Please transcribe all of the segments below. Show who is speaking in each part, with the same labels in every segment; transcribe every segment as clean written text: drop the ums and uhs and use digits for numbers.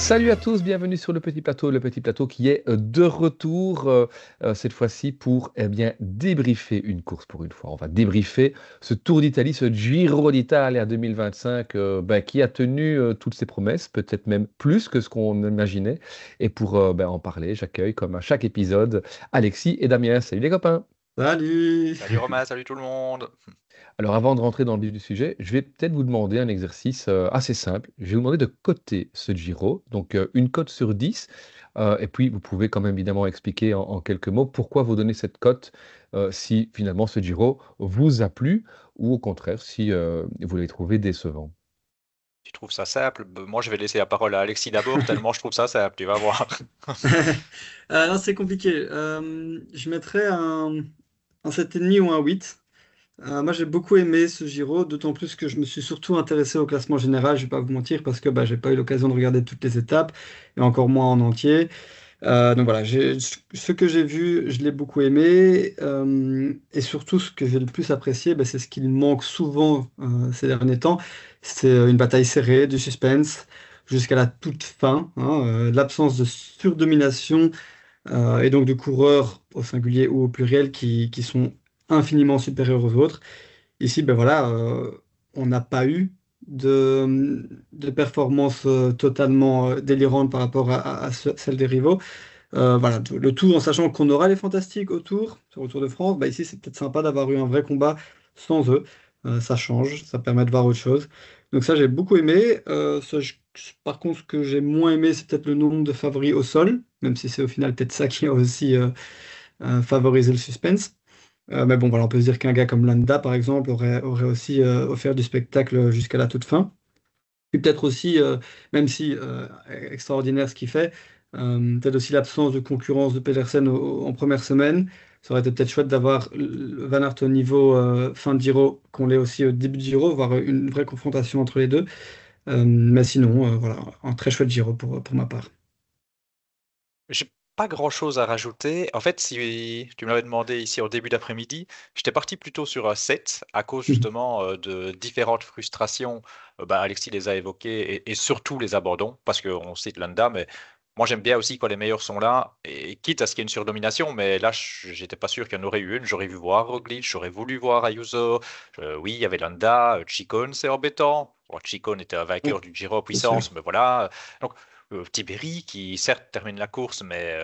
Speaker 1: Salut à tous, bienvenue sur le petit plateau qui est de retour cette fois-ci pour débriefer une course pour une fois. On va débriefer ce Tour d'Italie, ce Giro d'Italia 2025 qui a tenu toutes ses promesses, peut-être même plus que ce qu'on imaginait. Et pour en parler, j'accueille comme à chaque épisode Alexis et Damien. Salut les copains!
Speaker 2: Salut!
Speaker 3: Salut Romain, salut tout le monde.
Speaker 1: Alors avant de rentrer dans le vif du sujet, je vais peut-être vous demander un exercice assez simple. Je vais vous demander de coter ce Giro, donc une cote sur 10, et puis vous pouvez quand même évidemment expliquer en quelques mots pourquoi vous donnez cette cote, si finalement ce Giro vous a plu, ou au contraire si vous l'avez trouvé décevant.
Speaker 3: Tu trouves ça simple? Moi, je vais laisser la parole à Alexis d'abord, tellement je trouve ça simple, tu vas voir.
Speaker 2: Non, c'est compliqué. Je mettrais un 7,5 ou un 8. Moi, j'ai beaucoup aimé ce Giro, d'autant plus que je me suis surtout intéressé au classement général, je vais pas vous mentir, parce que j'ai pas eu l'occasion de regarder toutes les étapes, et encore moins en entier. Donc voilà, ce que j'ai vu, je l'ai beaucoup aimé. Et surtout, ce que j'ai le plus apprécié, c'est ce qu'il manque souvent ces derniers temps. C'est une bataille serrée, du suspense, jusqu'à la toute fin, hein, l'absence de surdomination, et donc de coureurs au singulier ou au pluriel qui sont infiniment supérieurs aux autres. Ici, voilà, on n'a pas eu de performance totalement délirante par rapport à celle des rivaux. Voilà, le tout en sachant qu'on aura les fantastiques autour, sur le Tour de France. Ici, c'est peut-être sympa d'avoir eu un vrai combat sans eux. Ça change, ça permet de voir autre chose. Donc ça, j'ai beaucoup aimé. Par contre, ce que j'ai moins aimé, c'est peut-être le nombre de favoris au sol, même si c'est au final peut-être ça qui a aussi favorisé le suspense. Mais bon, voilà, on peut se dire qu'un gars comme Landa, par exemple, aurait aussi offert du spectacle jusqu'à la toute fin. Puis peut-être aussi, même si extraordinaire ce qu'il fait, peut-être aussi l'absence de concurrence de Pedersen en première semaine. Ça aurait été peut-être chouette d'avoir Van Aert au niveau fin de Giro, qu'on l'ait aussi au début de Giro, voir une vraie confrontation entre les deux. Mais sinon, voilà, un très chouette Giro pour ma part.
Speaker 3: J'ai pas grand-chose à rajouter. En fait, si tu me l'avais demandé ici au début d'après-midi, j'étais parti plutôt sur un 7 à cause justement de différentes frustrations. Alexis les a évoquées et surtout les abandons, parce qu'on cite Landa, mais moi j'aime bien aussi quand les meilleurs sont là, et quitte à ce qu'il y ait une surdomination, mais là j'étais pas sûr qu'il y en aurait eu une. J'aurais vu voir Roglic, j'aurais voulu voir Ayuso. Oui, il y avait Landa, Chicone, c'est embêtant. Bon, Chicone était un vainqueur
Speaker 2: Oui,
Speaker 3: du Giro
Speaker 2: c'est sûr.
Speaker 3: puissance, mais voilà. Donc, Tibéri qui certes termine la course, mais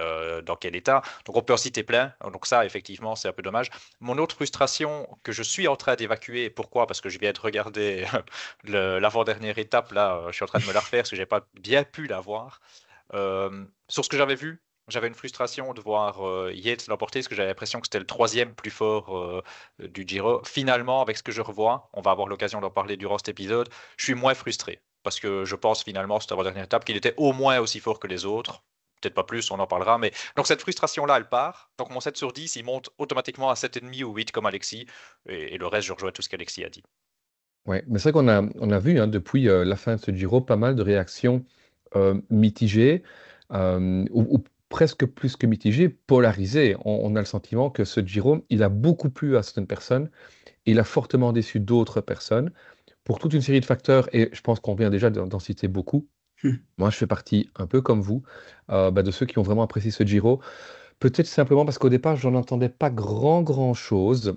Speaker 3: dans quel état? Donc on peut en citer plein. Donc ça, effectivement, c'est un peu dommage. Mon autre frustration que je suis en train d'évacuer, pourquoi? Parce que je viens de regarder l'avant-dernière étape, là, je suis en train de me la refaire parce que j'ai pas bien pu la voir. Sur ce que j'avais vu, j'avais une frustration de voir Yates l'emporter, parce que j'avais l'impression que c'était le troisième plus fort du Giro. Finalement, avec ce que je revois, on va avoir l'occasion d'en parler durant cet épisode, je suis moins frustré, parce que je pense finalement, cette avant-dernière étape, qu'il était au moins aussi fort que les autres. Peut-être pas plus, on en parlera, mais donc cette frustration-là, elle part. Donc mon 7 sur 10, il monte automatiquement à 7,5 ou 8 comme Alexis, et le reste, je rejoins tout ce qu'Alexis a dit.
Speaker 1: Ouais, mais c'est vrai qu'on a vu depuis la fin de ce Giro pas mal de réactions mitigées, ou presque plus que mitigées, polarisées. On a le sentiment que ce Giro, il a beaucoup plu à certaines personnes, il a fortement déçu d'autres personnes, pour toute une série de facteurs, et je pense qu'on vient déjà d'en citer beaucoup. Moi, je fais partie, un peu comme vous, de ceux qui ont vraiment apprécié ce Giro. Peut-être simplement parce qu'au départ, j'en entendais pas grand-chose.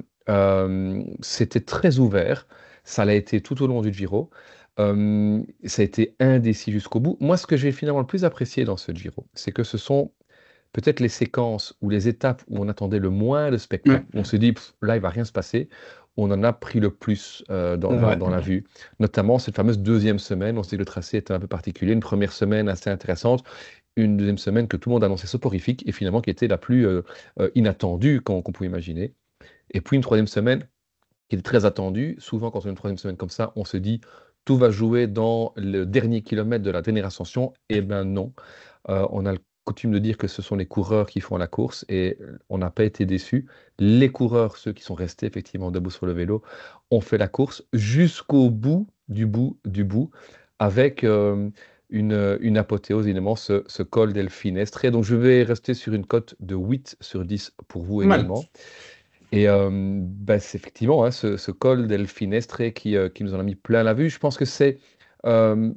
Speaker 1: C'était très ouvert. Ça l'a été tout au long du Giro. Ça a été indécis jusqu'au bout. Moi, ce que j'ai finalement le plus apprécié dans ce Giro, c'est que ce sont peut-être les séquences ou les étapes où on attendait le moins de spectacles.
Speaker 2: Ouais,
Speaker 1: On se dit, pff, là, il va rien se passer. On en a pris le plus dans,
Speaker 2: c'est
Speaker 1: dans-
Speaker 2: vrai.
Speaker 1: dans la vue. Notamment cette fameuse deuxième semaine. On sait que le tracé était un peu particulier. Une première semaine assez intéressante. Une deuxième semaine que tout le monde annonçait soporifique et finalement qui était la plus inattendue qu'on pouvait imaginer. Et puis une troisième semaine qui était très attendue. Souvent, quand on a une troisième semaine comme ça, on se dit tout va jouer dans le dernier kilomètre de la dernière ascension. Eh bien non. On a le coutume de dire que ce sont les coureurs qui font la course et on n'a pas été déçus. Les coureurs, ceux qui sont restés effectivement debout sur le vélo, ont fait la course jusqu'au bout du bout du bout avec une apothéose, évidemment, ce col del Finestre. Donc je vais rester sur une cote de 8 sur 10 pour vous
Speaker 2: Pas mal.
Speaker 1: également. Et c'est effectivement ce col del Finestre qui nous en a mis plein la vue. Je pense que c'est euh,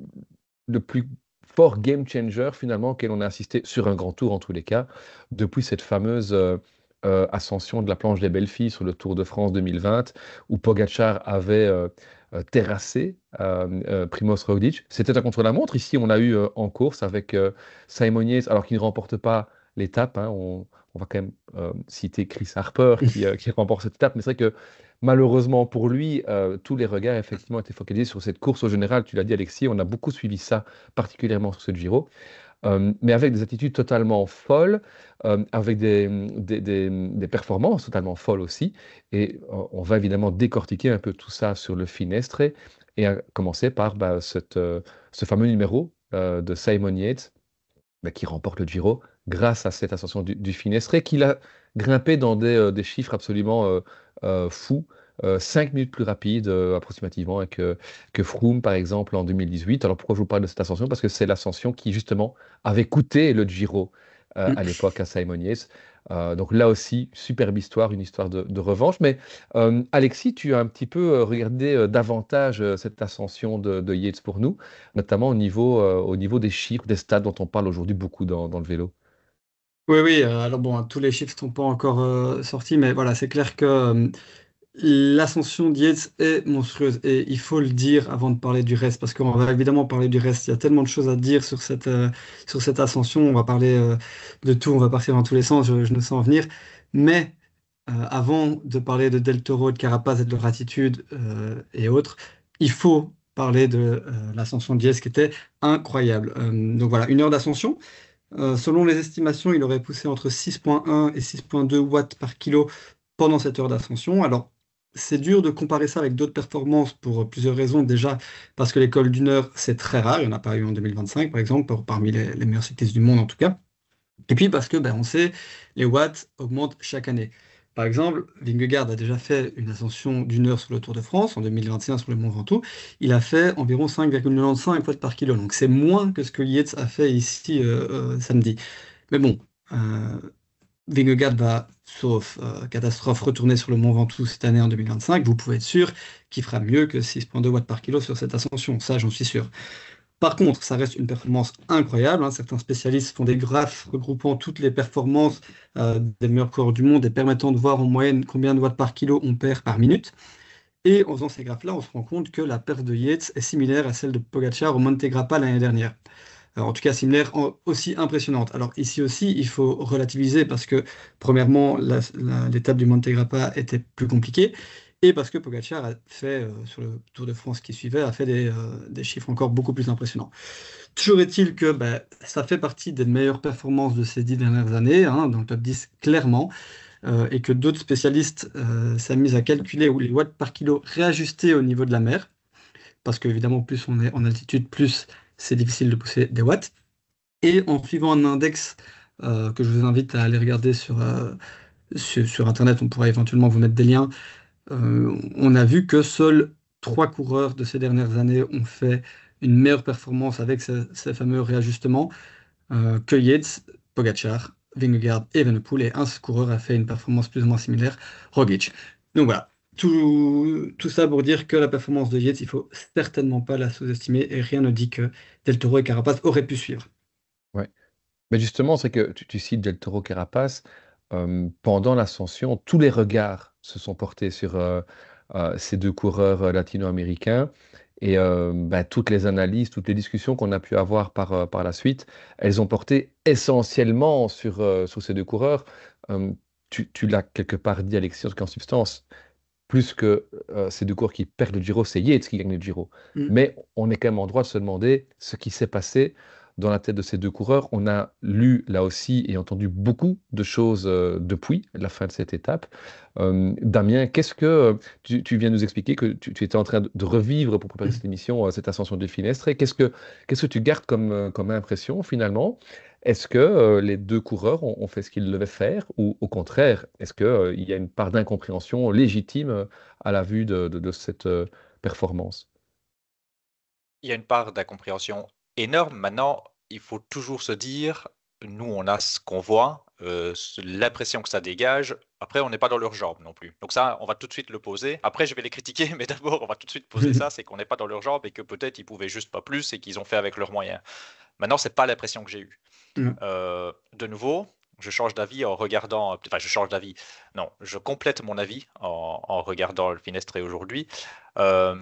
Speaker 1: le plus sport game changer finalement auquel on a assisté sur un grand tour en tous les cas, depuis cette fameuse ascension de la planche des belles filles sur le Tour de France 2020, où Pogacar avait terrassé Primož Roglič. C'était un contre-la-montre. Ici, on a eu en course avec Simon Yates, alors qu'il ne remporte pas l'étape. Hein, on va quand même citer Chris Harper qui remporte cette étape, mais c'est vrai que malheureusement pour lui, tous les regards effectivement étaient focalisés sur cette course au général. Tu l'as dit, Alexis, on a beaucoup suivi ça, particulièrement sur ce Giro. Mais avec des attitudes totalement folles, avec des performances totalement folles aussi. Et on va évidemment décortiquer un peu tout ça sur le Finestre, et à commencer par ce fameux numéro de Simon Yates, qui remporte le Giro grâce à cette ascension du Finestre, qu'il a grimpé dans des chiffres absolument fous. 5 minutes plus rapide approximativement que Froome par exemple en 2018. Alors pourquoi je vous parle de cette ascension? Parce que c'est l'ascension qui justement avait coûté le Giro à l'époque à Simon Yates. Donc là aussi, superbe histoire, une histoire de revanche. Mais Alexis, tu as un petit peu regardé davantage cette ascension de Yates pour nous, notamment au niveau des chiffres, des stats dont on parle aujourd'hui beaucoup dans le vélo.
Speaker 2: Oui, oui, alors bon, tous les chiffres sont pas encore sortis, mais voilà, c'est clair que l'ascension d'Yates est monstrueuse et il faut le dire avant de parler du reste, parce qu'on va évidemment parler du reste. Il y a tellement de choses à dire sur cette ascension. On va parler de tout, on va partir dans tous les sens, je ne sens en venir. Mais avant de parler de Del Toro, de Carapaz et de leur attitude et autres, il faut parler de l'ascension d'Yates qui était incroyable. Donc voilà, 1 heure d'ascension. Selon les estimations, il aurait poussé entre 6,1 et 6,2 watts par kilo pendant cette heure d'ascension. Alors, c'est dur de comparer ça avec d'autres performances pour plusieurs raisons. Déjà, parce que l'école d'une heure, c'est très rare. Il n'y en a pas eu en 2025, par exemple, parmi les meilleurs cyclistes du monde en tout cas. Et puis parce que ben, on sait, les watts augmentent chaque année. Par exemple, Vingegaard a déjà fait une ascension d'1 heure sur le Tour de France en 2021 sur le Mont Ventoux. Il a fait environ 5,95 watts par kilo. Donc c'est moins que ce que Yates a fait ici samedi. Mais bon, euh, Vingegaard va, sauf catastrophe, retourner sur le Mont Ventoux cette année en 2025. Vous pouvez être sûr qu'il fera mieux que 6,2 watts par kilo sur cette ascension. Ça, j'en suis sûr. Par contre, ça reste une performance incroyable, hein. Certains spécialistes font des graphes regroupant toutes les performances des meilleurs coureurs du monde et permettant de voir en moyenne combien de watts par kilo on perd par minute. Et en faisant ces graphes-là, on se rend compte que la perte de Yates est similaire à celle de Pogacar au Monte Grappa l'année dernière. Alors, en tout cas, similaire, aussi impressionnante. Alors ici aussi, il faut relativiser parce que, premièrement, l'étape du Monte Grappa était plus compliquée. Et parce que Pogacar a fait, sur le Tour de France qui suivait, a fait des chiffres encore beaucoup plus impressionnants. Toujours est-il que ben, ça fait partie des meilleures performances de ces 10 dernières années, hein, dans le top 10 clairement, et que d'autres spécialistes s'amusent à calculer les watts par kilo réajustés au niveau de la mer, parce qu'évidemment, plus on est en altitude, plus c'est difficile de pousser des watts. Et en suivant un index que je vous invite à aller regarder sur Internet, on pourra éventuellement vous mettre des liens. On a vu que seuls 3 coureurs de ces dernières années ont fait une meilleure performance avec ces fameux réajustements que Yates, Pogacar, Vingegaard et Evenepoel. Et un coureur a fait une performance plus ou moins similaire, Roglic. Donc voilà, tout ça pour dire que la performance de Yates, il faut certainement pas la sous-estimer et rien ne dit que Del Toro et Carapaz auraient pu suivre.
Speaker 1: Ouais. Mais justement, c'est que tu cites Del Toro Carapace. Pendant l'ascension, tous les regards se sont portés sur ces deux coureurs latino-américains. Et toutes les analyses, toutes les discussions qu'on a pu avoir par la suite, elles ont porté essentiellement sur ces deux coureurs. Euh, tu l'as quelque part dit, Alexis, en tout cas en substance, plus que ces deux coureurs qui perdent le Giro, c'est Yates qui gagne le Giro.
Speaker 2: Mm.
Speaker 1: Mais on est quand même en droit de se demander ce qui s'est passé dans la tête de ces deux coureurs. On a lu là aussi et entendu beaucoup de choses depuis la fin de cette étape. Damien, qu'est-ce que tu viens nous expliquer que tu étais en train de revivre pour préparer cette émission, cette ascension du Finestre. Qu'est-ce que tu gardes comme impression finalement? Est-ce que les deux coureurs ont fait ce qu'ils devaient faire ou au contraire, est-ce qu'il y a une part d'incompréhension légitime à la vue de cette performance?
Speaker 3: Il y a une part d'incompréhension énorme. Maintenant, il faut toujours se dire, nous, on a ce qu'on voit, l'impression que ça dégage. Après, on n'est pas dans leurs jambes non plus. Donc ça, on va tout de suite le poser. Après, je vais les critiquer, mais d'abord, on va tout de suite poser ça, c'est qu'on n'est pas dans leurs jambes et que peut-être ils pouvaient juste pas plus et qu'ils ont fait avec leurs moyens. Maintenant, c'est pas l'impression que j'ai eue.
Speaker 2: Ouais.
Speaker 3: De nouveau, je change d'avis en regardant. Enfin, je change d'avis. Non, je complète mon avis en regardant le Finestre aujourd'hui. Euh,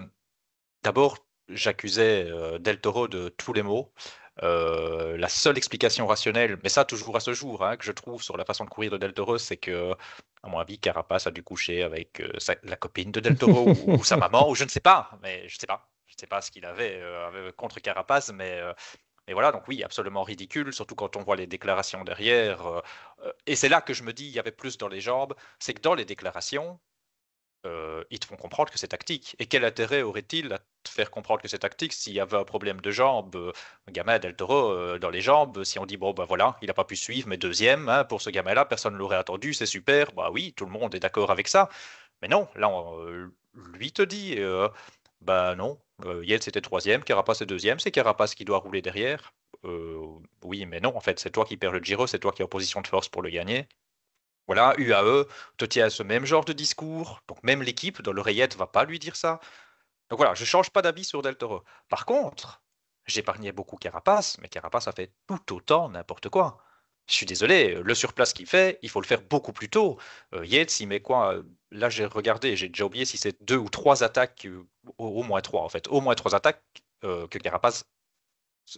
Speaker 3: D'abord, j'accusais Del Toro de tous les maux. La seule explication rationnelle, mais ça toujours à ce jour, hein, que je trouve sur la façon de courir de Del Toro, c'est que, à mon avis, Carapace a dû coucher avec la copine de Del Toro ou sa maman, ou je ne sais pas, mais je sais pas. Je ne sais pas ce qu'il avait contre Carapace, mais voilà, donc oui, absolument ridicule, surtout quand on voit les déclarations derrière. Et c'est là que je me dis, il y avait plus dans les jambes, c'est que dans les déclarations, ils te font comprendre que c'est tactique. Et quel intérêt aurait-il à te faire comprendre que c'est tactique s'il y avait un problème de jambes, un gamin Del Toro dans les jambes, si on dit bon ben voilà, il n'a pas pu suivre, mais deuxième, hein, pour ce gamin-là, personne ne l'aurait attendu, c'est super, bah oui, tout le monde est d'accord avec ça. Mais non, là, lui te dit, bah non, Yates était troisième, Carapace est deuxième, c'est Carapace qui doit rouler derrière. Oui, mais non, en fait, c'est toi qui perds le Giro, c'est toi qui es en position de force pour le gagner. Voilà, UAE te tient à ce même genre de discours, donc même l'équipe dans l'oreillette va pas lui dire ça. Donc voilà, je change pas d'avis sur Del Toro. Par contre, j'épargnais beaucoup Carapace, mais Carapace a fait tout autant n'importe quoi. Je suis désolé, le surplace qu'il fait, il faut le faire beaucoup plus tôt. Yates, il met quoi? Là, j'ai regardé, j'ai déjà oublié si c'est 2 ou 3 attaques, au moins 3 en fait, au moins 3 attaques que Carapace,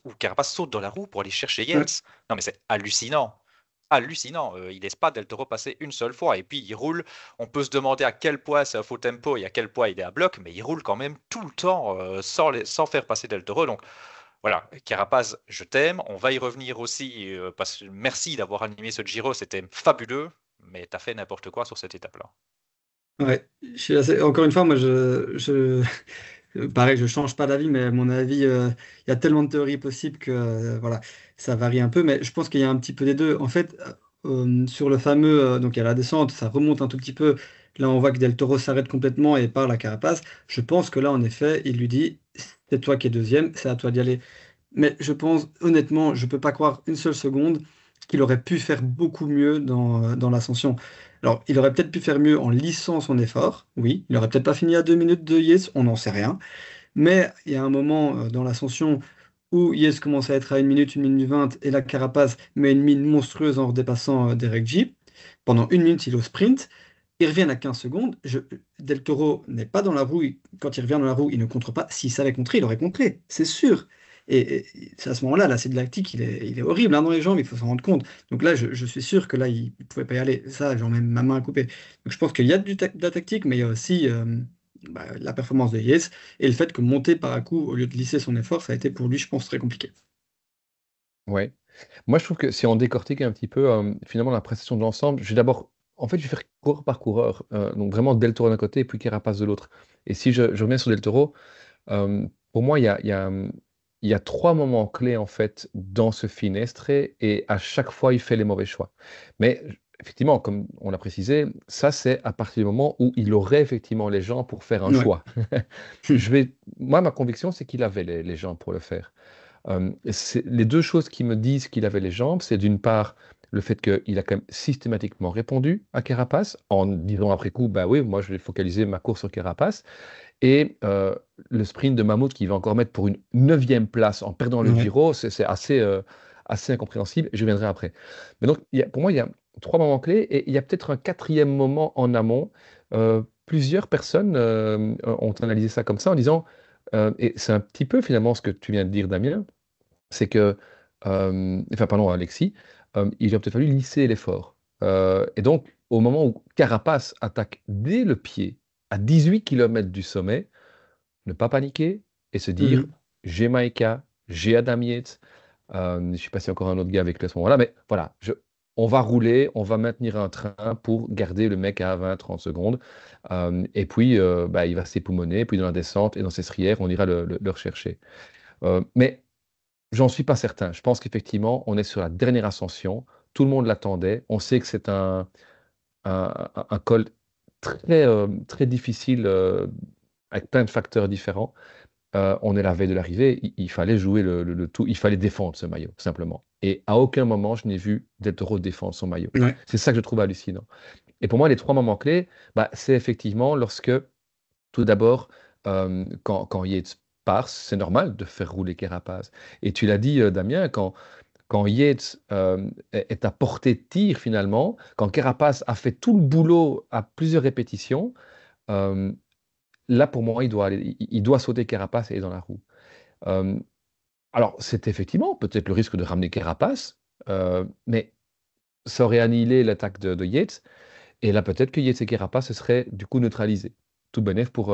Speaker 3: où Carapace saute dans la roue pour aller chercher
Speaker 2: Ouais.
Speaker 3: Yates. Non mais c'est hallucinant. Hallucinant, il laisse pas Del Toro passer une seule fois et puis il roule. On peut se demander à quel point c'est un faux tempo et à quel point il est à bloc, mais il roule quand même tout le temps sans faire passer Del Toro. Donc voilà, Carapaz, je t'aime. On va y revenir aussi parce que merci d'avoir animé ce Giro, c'était fabuleux, mais t'as fait n'importe quoi sur cette étape-là.
Speaker 2: Ouais, encore une fois, moi, pareil, je change pas d'avis, mais à mon avis, il y a tellement de théories possibles que voilà, ça varie un peu, mais je pense qu'il y a un petit peu des deux. En fait, sur le fameux, donc il y a la descente, ça remonte un tout petit peu. Là, on voit que Del Toro s'arrête complètement et part la Carapace. Je pense que là, en effet, il lui dit, c'est toi qui es deuxième, c'est à toi d'y aller. Mais je pense, honnêtement, je peux pas croire une seule seconde qu'il aurait pu faire beaucoup mieux dans l'ascension. Alors, il aurait peut-être pu faire mieux en lissant son effort, oui. Il aurait peut-être pas fini à 2 minutes de Yates, on n'en sait rien. Mais il y a un moment dans l'ascension où Yates commence à être à 1 minute 20, et la Carapace met une mine monstrueuse en redépassant Derek J. Pendant 1 minute, il est au sprint. Ils reviennent à 15 secondes. Del Toro n'est pas dans la roue. Quand il revient dans la roue, il ne contre pas. S'il savait contrer, il aurait contré, c'est sûr. C'est à ce moment-là, c'est de lactique, il est horrible hein, dans les jambes, il faut s'en rendre compte. Donc là, je suis sûr que là, il ne pouvait pas y aller. Ça, j'en mets ma main à couper. Donc je pense qu'il y a de la tactique, mais il y a aussi la performance de Yates et le fait que monter par à coup, au lieu de lisser son effort, ça a été pour lui, je pense, très compliqué.
Speaker 1: Ouais. Moi, je trouve que si on décortique un petit peu, finalement, la prestation de l'ensemble, je vais faire coureur par coureur. Donc vraiment Del Toro d'un côté et puis Carapaz de l'autre. Et si je reviens sur Del Toro, pour moi, il y a 3 moments clés, en fait, dans ce Finestre et à chaque fois, il fait les mauvais choix. Mais effectivement, comme on l'a précisé, ça, c'est à partir du moment où il aurait effectivement les gens pour faire un
Speaker 2: Ouais.
Speaker 1: choix. Moi, ma conviction, c'est qu'il avait les gens pour le faire. Les 2 choses qui me disent qu'il avait les jambes, c'est d'une part le fait qu'il a quand même systématiquement répondu à Carapace en disant après coup: «Bah oui, moi je vais focaliser ma course sur Carapace» et le sprint de Mammouth qu'il va encore mettre pour une 9e place en perdant le
Speaker 2: Ouais.
Speaker 1: Giro, c'est assez incompréhensible, je reviendrai après. Mais donc pour moi, il y a 3 moments clés et il y a peut-être un 4e moment en amont. Plusieurs personnes, ont analysé ça comme ça en disant, et c'est un petit peu finalement ce que tu viens de dire Damien, c'est que, enfin pardon Alexis, il a peut-être fallu lisser l'effort. Et donc au moment où Carapace attaque dès le pied, à 18 kilomètres du sommet, ne pas paniquer et se dire:
Speaker 2: Mhm.
Speaker 1: «J'ai Maïka, j'ai Adam Yates», je ne sais pas s'il y a encore un autre gars avec lui à ce moment-là, mais voilà, on va rouler, on va maintenir un train pour garder le mec à 20-30 secondes, et puis, bah, il va s'époumoner, puis dans la descente et dans ses strières, on ira le rechercher. Mais j'en suis pas certain. Je pense qu'effectivement, on est sur la dernière ascension. Tout le monde l'attendait. On sait que c'est un col très difficile, avec plein de facteurs différents. On est la veille de l'arrivée, il fallait jouer le tout, il fallait défendre ce maillot, simplement. Et à aucun moment, je n'ai vu Del Toro défendre son maillot.
Speaker 2: Ouais.
Speaker 1: C'est ça que je trouve hallucinant. Et pour moi, les 3 moments clés, c'est effectivement lorsque, tout d'abord, quand Yates part, c'est normal de faire rouler Carapaz. Et tu l'as dit, Damien, quand Yates est à portée de tir finalement, quand Carapaz a fait tout le boulot à plusieurs répétitions, euh, là pour moi, il doit sauter Carapaz et aller dans la roue. Euh, alors, c'est effectivement peut-être le risque de ramener Carapaz, mais ça aurait annihilé l'attaque de Yates. Et là, peut-être que Yates et Carapaz se seraient du coup neutralisés. Tout bénef pour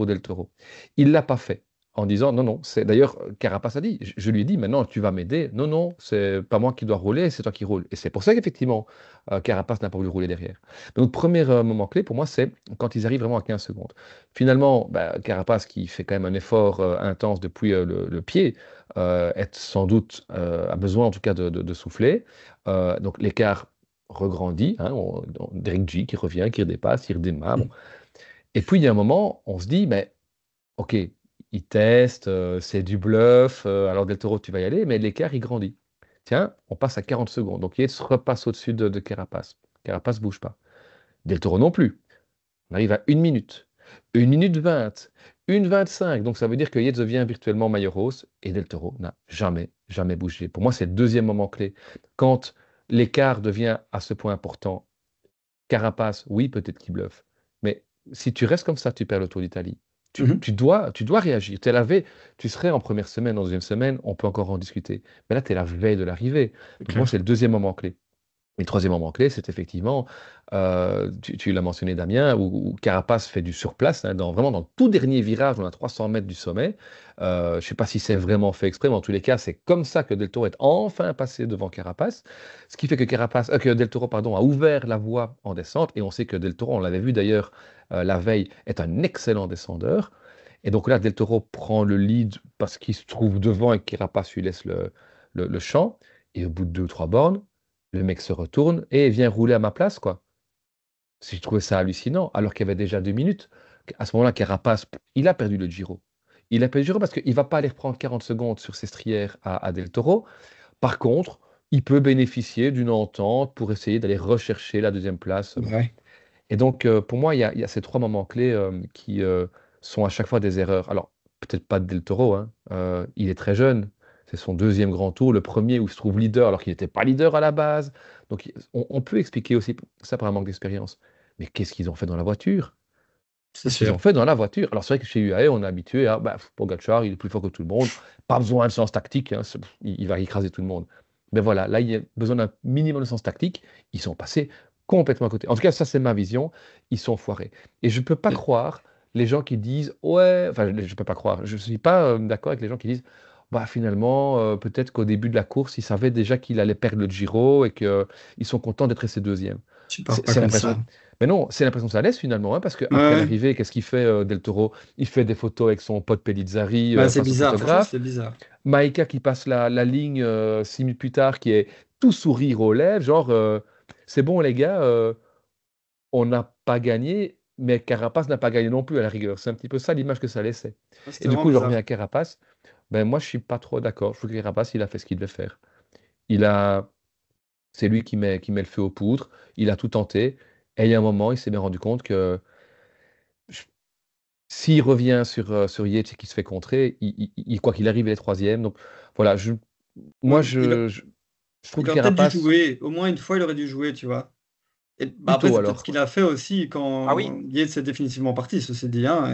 Speaker 1: Del Toro. Il ne l'a pas fait en disant non, non. D'ailleurs, Carapaz a dit, je lui ai dit, maintenant tu vas m'aider. Non, non, c'est pas moi qui dois rouler, c'est toi qui roules. Et c'est pour ça qu'effectivement, Carapaz n'a pas voulu rouler derrière. Donc, premier moment clé pour moi, c'est quand ils arrivent vraiment à 15 secondes. Finalement, Carapaz, qui fait quand même un effort intense depuis le pied, est sans doute, a besoin en tout cas de souffler. Donc, l'écart regrandit, hein, Derek G qui revient, qui redépasse, il redémarre. Bon. Et puis il y a un moment, on se dit, mais ok, il teste, c'est du bluff, alors Del Toro, tu vas y aller, mais l'écart, il grandit. Tiens, on passe à 40 secondes. Donc Yates repasse au-dessus de Carapaz. Carapaz ne bouge pas. Del Toro non plus. On arrive à 1 minute, 1 minute 20, 1 minute 25. Donc ça veut dire que Yates devient virtuellement maillot rose et Del Toro n'a jamais, jamais bougé. Pour moi, c'est le deuxième moment clé. Quand l'écart devient à ce point important, Carapaz, oui, peut-être qu'il bluffe. Mais si tu restes comme ça, tu perds le Tour d'Italie. Tu dois réagir. Tu serais en première semaine, en deuxième semaine, on peut encore en discuter. Mais là, tu es la veille de l'arrivée. Donc, moi, c'est le deuxième moment clé. Et le troisième moment clé, c'est effectivement, tu l'as mentionné Damien, où Carapaz fait du surplace, hein, vraiment dans le tout dernier virage, on a 300 mètres du sommet. Je ne sais pas si c'est vraiment fait exprès, mais en tous les cas, c'est comme ça que Del Toro est enfin passé devant Carapaz. Ce qui fait que Del Toro pardon, a ouvert la voie en descente. Et on sait que Del Toro, on l'avait vu d'ailleurs la veille, est un excellent descendeur. Et donc là, Del Toro prend le lead parce qu'il se trouve devant et que Carapaz lui laisse le champ. Et au bout de 2 ou 3 bornes, le mec se retourne et vient rouler à ma place, quoi. J'ai trouvé ça hallucinant, alors qu'il y avait déjà 2 minutes. À ce moment-là, Carapaz, il a perdu le Giro. Il a perdu le Giro parce qu'il ne va pas aller reprendre 40 secondes sur ses strières à Del Toro. Par contre, il peut bénéficier d'une entente pour essayer d'aller rechercher la deuxième place. Bon.
Speaker 2: Ouais.
Speaker 1: Et donc, pour moi, il y a ces 3 moments clés qui sont à chaque fois des erreurs. Alors, peut-être pas de Del Toro, hein. Il est très jeune. C'est son deuxième grand tour, le premier où il se trouve leader alors qu'il n'était pas leader à la base. Donc, on peut expliquer aussi ça par un manque d'expérience. Mais qu'est-ce qu'ils ont fait dans la voiture?
Speaker 2: C'est
Speaker 1: Qu'est-ce qu'ils
Speaker 2: sûr.
Speaker 1: ont fait dans la voiture? Alors, c'est vrai que chez UAE, on est habitué à Pogacar, il est plus fort que tout le monde. Pas besoin de sens tactique, hein, il va écraser tout le monde. Mais voilà, là, il y a besoin d'un minimum de sens tactique. Ils sont passés complètement à côté. En tout cas, ça, c'est ma vision. Ils sont foirés. Et je ne peux pas croire les gens qui disent, ouais, enfin, je ne peux pas croire. Je ne suis pas d'accord avec les gens qui disent, finalement, peut-être qu'au début de la course, ils savaient déjà qu'il allait perdre le Giro et qu'ils sont contents d'être restés deuxième.
Speaker 2: Tu pars
Speaker 1: C'est
Speaker 2: pas
Speaker 1: c'est
Speaker 2: comme
Speaker 1: l'impression.
Speaker 2: ça.
Speaker 1: Mais non, c'est l'impression que ça laisse finalement, hein, parce
Speaker 2: Ouais,
Speaker 1: qu'après
Speaker 2: ouais.
Speaker 1: l'arrivée, qu'est-ce qu'il fait, Del Toro? Il fait des photos avec son pote Pellizzari
Speaker 2: Bah, c'est
Speaker 1: face au
Speaker 2: bizarre. Franchement,
Speaker 1: photographe.
Speaker 2: c'était bizarre.
Speaker 1: Maïka qui passe la ligne 6 minutes plus tard, qui est tout sourire aux lèvres, genre, c'est bon les gars, on n'a pas gagné, mais Carapace n'a pas gagné non plus à la rigueur. C'est un petit peu ça l'image que ça laissait.
Speaker 2: Ouais,
Speaker 1: Et
Speaker 2: c'était
Speaker 1: du
Speaker 2: vraiment
Speaker 1: coup, je reviens
Speaker 2: bizarre.
Speaker 1: à Carapace. Ben, moi, je suis pas trop d'accord. Je trouve que Carapace, il a fait ce qu'il devait faire. Il a, c'est lui qui met le feu aux poudres. Il a tout tenté. Et il y a un moment, il s'est bien rendu compte que je- s'il revient sur Yates et qu'il se fait contrer, quoi qu'il arrive, il est troisième. Donc voilà, moi,
Speaker 2: Ouais,
Speaker 1: je trouve
Speaker 2: il
Speaker 1: que
Speaker 2: aurait peut-être dû
Speaker 1: Carapace,
Speaker 2: jouer. Au moins une fois, il aurait dû jouer, tu vois. Et bah, après,
Speaker 1: plutôt
Speaker 2: c'est peut-être ce
Speaker 1: alors,
Speaker 2: qu'il
Speaker 1: quoi.
Speaker 2: a fait aussi
Speaker 3: Ah oui,
Speaker 2: quand Yates est définitivement parti, ceci dit, hein,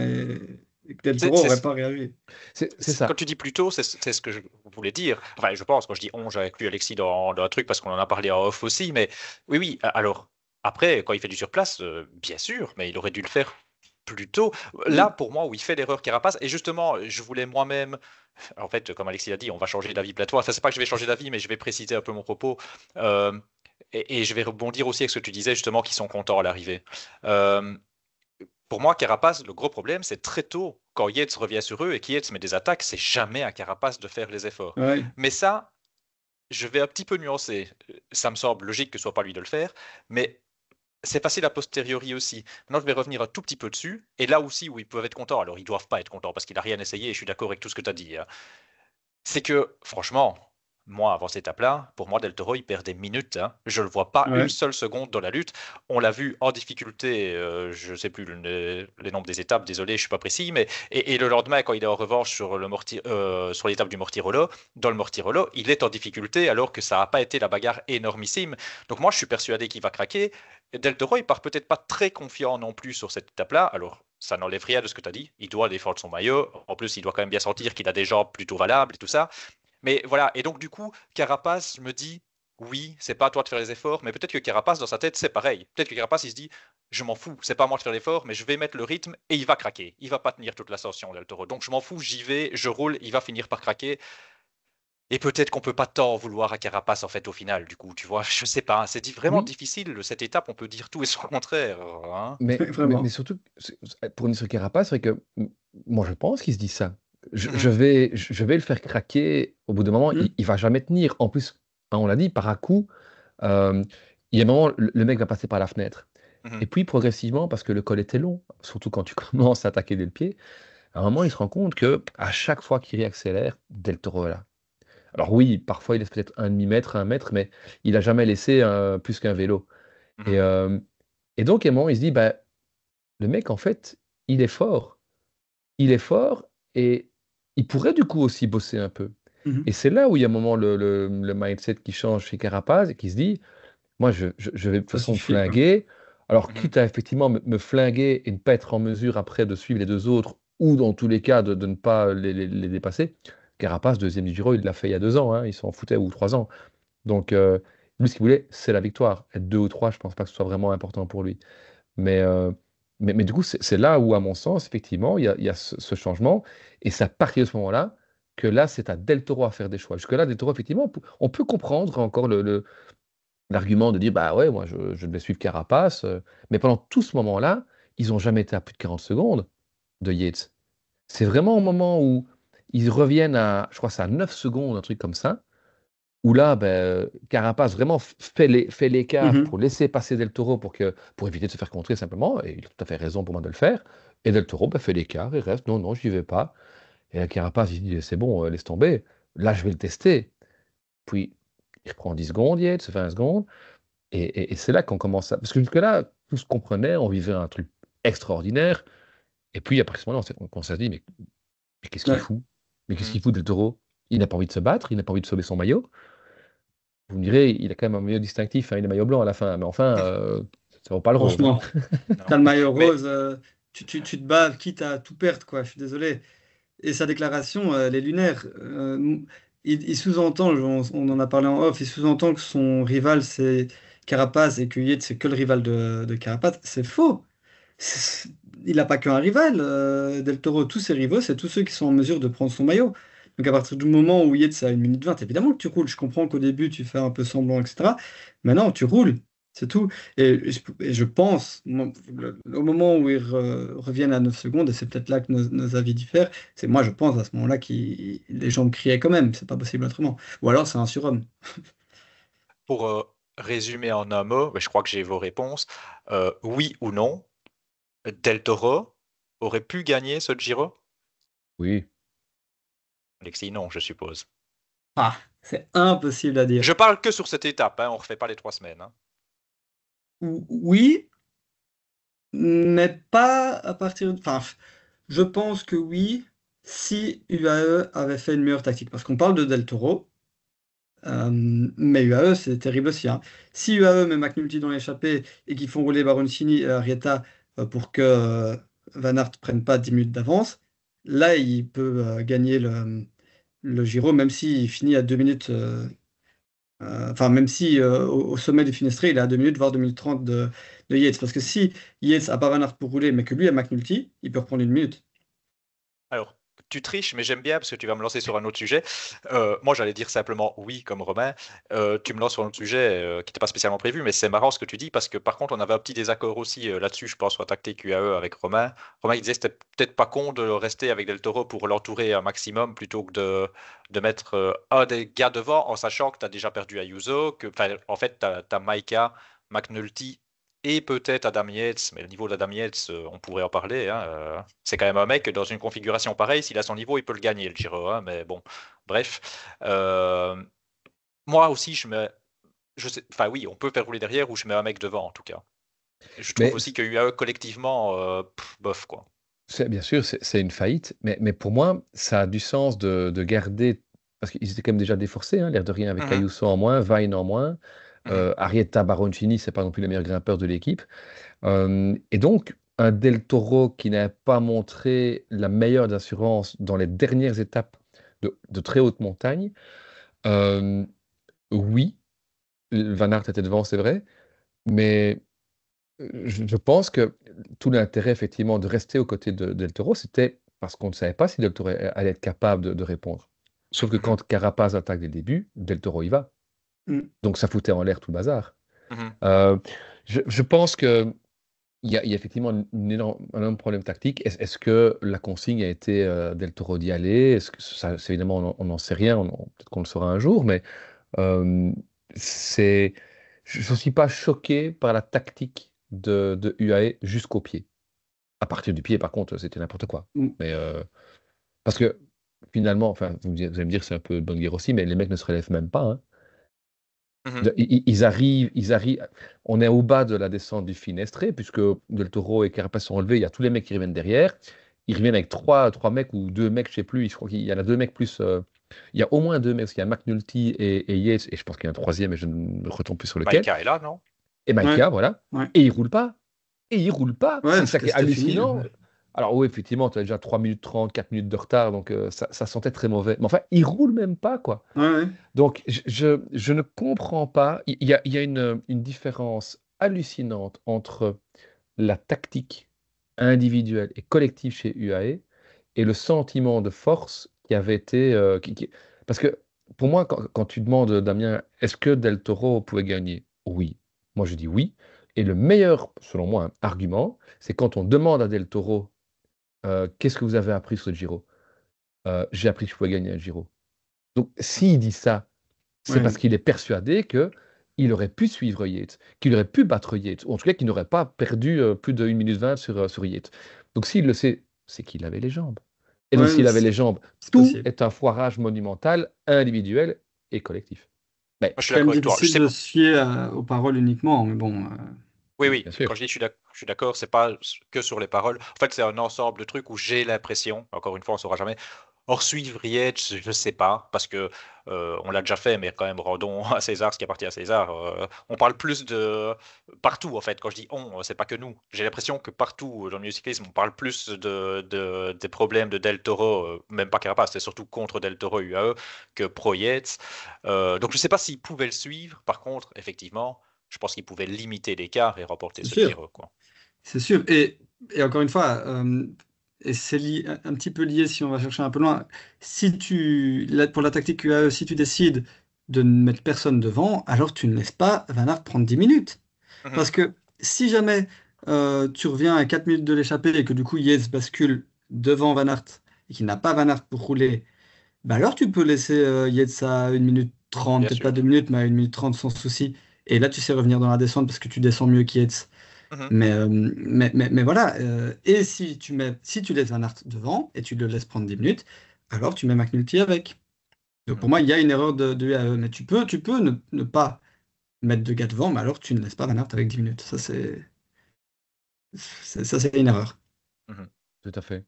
Speaker 2: et que Del
Speaker 3: c'est,
Speaker 2: Toro n'aurait
Speaker 3: c'est-
Speaker 2: pas réagi.
Speaker 1: C'est ça.
Speaker 3: quand tu dis plus tôt, c'est ce que je voulais dire. Enfin, je pense, quand je dis on, j'ai inclus Alexis dans un truc parce qu'on en a parlé en off aussi. Mais oui, oui. Alors, après, quand il fait du surplace, bien sûr, mais il aurait dû le faire plus tôt. Là,
Speaker 2: Mm.
Speaker 3: pour moi, où il fait l'erreur Carapace, et justement, je voulais moi-même, en fait, comme Alexis a dit, on va changer d'avis plateau. Enfin, c'est pas que je vais changer d'avis, mais je vais préciser un peu mon propos. Euh, et je vais rebondir aussi avec ce que tu disais, justement, qu'ils sont contents à l'arrivée. Euh, pour moi, Carapace, le gros problème, c'est très tôt, quand Yates revient sur eux et qu'Yates met des attaques, c'est jamais à Carapace de faire les efforts.
Speaker 2: Ouais.
Speaker 3: Mais ça, je vais un petit peu nuancer. Ça me semble logique que ce soit pas lui de le faire, mais c'est facile a posteriori aussi. Maintenant, je vais revenir un tout petit peu dessus. Et là aussi, où ils peuvent être contents, alors ils doivent pas être contents parce qu'il a rien essayé et je suis d'accord avec tout ce que tu as dit, hein. C'est que, franchement, moi, avant cette étape-là, pour moi, Del Toro, il perd des minutes, hein. Je ne le vois pas une
Speaker 2: Ouais.
Speaker 3: seule seconde dans la lutte. On l'a vu en difficulté, je ne sais plus les nombres des étapes, désolé, je ne suis pas précis, mais et le lendemain, quand il est en revanche sur l'étape du Mortirolo, dans le Mortirolo, il est en difficulté alors que ça n'a pas été la bagarre énormissime. Donc moi, je suis persuadé qu'il va craquer. Del Toro, il part peut-être pas très confiant non plus sur cette étape-là. Alors, ça n'enlève rien de ce que tu as dit. Il doit défendre son maillot. En plus, il doit quand même bien sentir qu'il a des jambes plutôt valables et tout ça. Mais voilà. Et donc, du coup, Carapace me dit, oui, c'est pas à toi de faire les efforts. Mais peut-être que Carapace, dans sa tête, c'est pareil. Peut-être que Carapace, il se dit, je m'en fous. C'est pas à moi de faire l'effort, mais je vais mettre le rythme et il va craquer. Il va pas tenir toute l'ascension, Del Toro. Donc, je m'en fous, j'y vais, je roule, il va finir par craquer. Et peut-être qu'on peut pas tant en vouloir à Carapace en fait au final, du coup, tu vois, je sais pas, vraiment
Speaker 1: Oui,
Speaker 3: difficile cette étape, on peut dire tout et son contraire, hein.
Speaker 1: mais
Speaker 2: Vraiment.
Speaker 1: surtout, pour Nissan Carapace, c'est vrai que moi je pense qu'il se dit ça.
Speaker 3: Mhm,
Speaker 1: Je vais le faire craquer au bout d'un moment,
Speaker 2: Hmm.
Speaker 1: il va jamais tenir. En plus, hein, on l'a dit, par à-coup, euh, il y a un moment, le mec va passer par la fenêtre.
Speaker 3: mhm,
Speaker 1: Et puis progressivement, parce que le col était long, surtout quand tu commences à attaquer dès le pied, à un moment, il se rend compte que à chaque fois qu'il réaccélère, Del Toro est là. Alors oui, parfois il laisse peut-être un demi-mètre, un mètre, mais il a jamais laissé plus qu'un vélo.
Speaker 3: mhm.
Speaker 1: Et, euh, et donc, à un moment, il se dit, bah, le mec, en fait, il est fort. Il est fort et il pourrait du coup aussi bosser un peu.
Speaker 2: Mhm.
Speaker 1: Et c'est là où il y a un moment le mindset qui change chez Carapaz et qui se dit, moi, je vais de toute
Speaker 2: Ça
Speaker 1: façon me
Speaker 2: suffit, quoi.
Speaker 1: flinguer. Alors,
Speaker 3: Mhm.
Speaker 1: quitte à effectivement me flinguer et ne pas être en mesure après de suivre les deux autres, ou dans tous les cas de ne pas les dépasser, Carapaz, deuxième du Giro, il l'a fait il y a 2 ans, hein, il s'en foutait, ou 3 ans. Donc, lui, ce qu'il voulait, c'est la victoire. Être deux ou trois, je pense pas que ce soit vraiment important pour lui. Mais, euh, mais du coup, c'est là où, à mon sens, effectivement, il y a ce changement. Et c'est à partir de ce moment-là que là, c'est à Del Toro à faire des choix. Jusque-là, Del Toro, effectivement, on peut comprendre encore l'argument de dire, bah ouais, moi, je devais suivre Carapace. Mais pendant tout ce moment-là, ils n'ont jamais été à plus de 40 secondes de Yates. C'est vraiment au moment où ils reviennent à, je crois, que c'est à 9 secondes, un truc comme ça, où là, ben, Carapace vraiment fait l'écart
Speaker 2: Mhm.
Speaker 1: pour laisser passer Del Toro pour éviter de se faire contrer simplement, et il a tout à fait raison pour moi de le faire. Et Del Toro ben, fait l'écart et reste, non, non, je n'y vais pas. Et là, Carapace, il dit, c'est bon, laisse tomber, là, je vais le tester. Puis, il reprend 10 secondes, Yates, 20 secondes, et c'est là qu'on commence à... Parce que jusque-là, tout se comprenait, on vivait un truc extraordinaire, et puis, à partir de ce moment-là, on s'est dit, mais qu'est-ce qu'il
Speaker 2: Ouais.
Speaker 1: fout? Mais qu'est-ce
Speaker 3: Mhm.
Speaker 1: qu'il fout, Del Toro? Il n'a pas envie de se battre, il n'a pas envie de sauver son maillot. Vous me direz, il a quand même un maillot distinctif, hein, il est maillot blanc à la fin, mais enfin, ça vaut pas le rose, hein.
Speaker 2: Franchement,
Speaker 3: Non.
Speaker 2: t'as le maillot
Speaker 3: Mais
Speaker 2: rose, tu te bats quitte à tout perdre, quoi. Je suis désolé. Et sa déclaration, elle est lunaire. Il sous-entend, on en a parlé en off, il sous-entend que son rival c'est Carapace et que Yates c'est que le rival de Carapace. C'est faux. C'est- Il n'a pas qu'un rival, Del Toro. Tous ses rivaux, c'est tous ceux qui sont en mesure de prendre son maillot. Donc à partir du moment où Yates est à 1 minute 20, évidemment que tu roules. Je comprends qu'au début tu fais un peu semblant, etc. Mais non, tu roules. C'est tout. Et je pense, au moment où ils reviennent à 9 secondes, et c'est peut-être là que nos avis diffèrent, c'est moi je pense à ce moment-là que les gens me criaient quand même. C'est pas possible autrement. Ou alors c'est un surhomme.
Speaker 3: pour résumer en un mot, je crois que j'ai vos réponses. Oui ou non, Del Toro aurait pu gagner ce Giro?
Speaker 1: Oui.
Speaker 3: Alexis, non, je suppose.
Speaker 2: Ah, c'est impossible à dire.
Speaker 3: Je parle que sur cette étape, hein, on refait pas les 3 semaines, hein.
Speaker 2: Oui, mais pas à partir de... Enfin, je pense que oui, si UAE avait fait une meilleure tactique. Parce qu'on parle de Del Toro, mais UAE, c'est terrible aussi, hein. Si UAE met McNulty dans l'échappée et qu'ils font rouler Baroncini et Arrieta pour que Van Aert prenne pas 10 minutes d'avance, là, il peut gagner le Giro, même s'il finit à 2 minutes... enfin, même si au sommet du Finestré, il est à 2 minutes, voire 2 minutes 30 de Yates. Parce que si Yates a pas Van Aert pour rouler, mais que lui a McNulty, il peut reprendre 1 minute.
Speaker 3: Alors, tu triches, mais j'aime bien parce que tu vas me lancer sur un autre sujet. Moi, j'allais dire simplement oui, comme Romain. Tu me lances sur un autre sujet qui n'était pas spécialement prévu, mais c'est marrant ce que tu dis parce que par contre, on avait un petit désaccord aussi là-dessus, je pense, sur la tactique UAE avec Romain. Romain, il disait que c'était peut-être pas con de rester avec Del Toro pour l'entourer un maximum plutôt que de mettre un des gars devant en sachant que tu as déjà perdu Ayuso, que, enfin, en fait, tu as Maika, McNulty. et peut-être Adam Yates, mais le niveau d'Adam Yates, on pourrait en parler. Hein, c'est quand même un mec, dans une configuration pareille, s'il a son niveau, il peut le gagner, le Giro. Hein, mais bon, bref. Moi aussi, enfin oui, on peut faire rouler derrière ou je mets un mec devant, en tout cas. Je trouve
Speaker 1: Mais
Speaker 3: aussi que UAE, collectivement, bof, quoi.
Speaker 1: bien sûr, c'est une faillite, mais pour moi, ça a du sens de garder, parce qu'ils étaient quand même déjà déforcés, hein, l'air de rien, avec
Speaker 3: Mhm,
Speaker 1: Ayuso en moins, Vine en moins,
Speaker 3: mhm,
Speaker 1: Arrieta Baroncini, c'est pas non plus le meilleur grimpeur de l'équipe. Et donc, un Del Toro qui n'a pas montré la meilleure d'assurance dans les dernières étapes de très haute montagne, euh, oui, Van Aert était devant, c'est vrai, mais je pense que tout l'intérêt, effectivement, de rester aux côtés de Del Toro, c'était parce qu'on ne savait pas si Del Toro allait être capable de répondre. Sauf que
Speaker 3: mhm,
Speaker 1: quand Carapaz attaque dès le début, Del Toro y va.
Speaker 2: Mm.
Speaker 1: Donc ça foutait en l'air tout le bazar.
Speaker 3: mhm.
Speaker 1: Euh, je pense que il y a effectivement un énorme problème tactique. Est-ce que la consigne a été Del Toro d'y aller? Est-ce que ça, évidemment, on n'en sait rien. Peut-être qu'on le saura un jour, mais euh, c'est, je ne suis pas choqué par la tactique de UAE jusqu'au pied. À partir du pied, par contre, c'était n'importe quoi.
Speaker 2: Mm.
Speaker 1: Mais parce que finalement, enfin, vous allez me dire que c'est un peu de bonne guerre aussi, mais les mecs ne se relèvent même pas. Hein.
Speaker 3: Mhm.
Speaker 1: Ils arrivent. On est au bas de la descente du Finestré, puisque Del Toro et Carapace sont relevés. Il y a tous les mecs qui reviennent derrière. Ils reviennent avec trois mecs ou deux mecs, je sais plus. Je crois qu'il y en a deux mecs plus. Il y a au moins deux mecs, parce qu'il y a McNulty et Yates, et je pense qu'il y a un troisième, et je ne me retombe plus sur lequel.
Speaker 3: Maïka est là, non?
Speaker 1: Et
Speaker 2: Ouais,
Speaker 1: Maïka, voilà.
Speaker 2: ouais.
Speaker 1: Et il roule pas. Et il roule pas.
Speaker 2: Ouais,
Speaker 1: C'est
Speaker 2: parce
Speaker 1: ça
Speaker 2: que
Speaker 1: qui est
Speaker 2: c'était fini.
Speaker 1: hallucinant.
Speaker 2: Ouais.
Speaker 1: Alors oui, effectivement, tu as déjà 3 minutes 30, 4 minutes de retard, donc ça sentait très mauvais. Mais enfin, il roule même pas, quoi.
Speaker 2: Ouais, ouais.
Speaker 1: Donc, je ne comprends pas. Il y a une différence hallucinante entre la tactique individuelle et collective chez UAE et le sentiment de force qui avait été. Parce que pour moi, quand tu demandes, Damien, est-ce que Del Toro pouvait gagner? Oui. Moi, je dis oui. Et le meilleur, selon moi, hein, argument, c'est quand on demande à Del Toro, qu'est-ce que vous avez appris sur le Giro? J'ai appris que je pouvais gagner un Giro. Donc, s'il dit ça, c'est parce
Speaker 2: Ouais.
Speaker 1: qu'il est persuadé que il aurait pu suivre Yates, qu'il aurait pu battre Yates, ou en tout cas qu'il n'aurait pas perdu plus de 1 minute 20 sur Yates. Donc s'il le sait, c'est qu'il avait les jambes. Et donc
Speaker 2: Ouais, mais
Speaker 1: s'il avait les jambes,
Speaker 2: c'est
Speaker 1: tout
Speaker 2: possible.
Speaker 1: est un foirage monumental, individuel et collectif. Mais,
Speaker 3: Moi, je
Speaker 2: C'est
Speaker 3: suis
Speaker 2: quand même
Speaker 3: d'accord avec toi. Je
Speaker 2: difficile
Speaker 3: sais
Speaker 2: de
Speaker 3: pas.
Speaker 2: se fier aux paroles uniquement, mais bon.
Speaker 3: Oui, oui.
Speaker 1: bien
Speaker 3: Quand
Speaker 1: sûr.
Speaker 3: je dis je suis d'accord, c'est pas que sur les paroles. En fait, c'est un ensemble de trucs où j'ai l'impression, encore une fois, on saura jamais. Or, suivre Yates, je sais pas, parce que on l'a déjà fait, mais quand même, rendons à César ce qui appartient à César. On parle plus de partout, en fait. Quand je dis on, c'est pas que nous. J'ai l'impression que partout dans le milieu cyclisme, on parle plus des problèmes de Del Toro, même pas Carapace, c'est surtout contre Del Toro UAE que pro Yates. Donc, je sais pas s'ils pouvaient le suivre. Par contre, effectivement, je pense qu'ils pouvaient limiter l'écart et remporter
Speaker 2: C'est
Speaker 3: ce
Speaker 2: sûr.
Speaker 3: Giro, quoi.
Speaker 2: C'est sûr. Et encore une fois, et c'est un petit peu lié si on va chercher un peu loin. Si pour la tactique UAE, si tu décides de ne mettre personne devant, alors tu ne laisses pas Van Aert prendre 10 minutes.
Speaker 3: Mhm.
Speaker 2: Parce que si jamais tu reviens à 4 minutes de l'échappée et que du coup Yates bascule devant Van Aert et qu'il n'a pas Van Aert pour rouler, bah alors tu peux laisser Yates à 1 minute 30,
Speaker 3: Bien
Speaker 2: peut-être pas
Speaker 3: sûr.
Speaker 2: 2 minutes, mais à 1 minute 30 sans souci. Et là, tu sais revenir dans la descente parce que tu descends mieux que Yates.
Speaker 3: Mhm.
Speaker 2: Mais voilà. Et si tu laisses Van Aert devant et tu le laisses prendre 10 minutes, alors tu mets McNulty avec. Donc
Speaker 3: Mhm.
Speaker 2: pour moi, il y a une erreur de UAE. Mais tu peux ne pas mettre de gars devant, mais alors tu ne laisses pas Van Aert avec 10 minutes. Ça, c'est une erreur.
Speaker 3: Mhm.
Speaker 1: Tout à fait.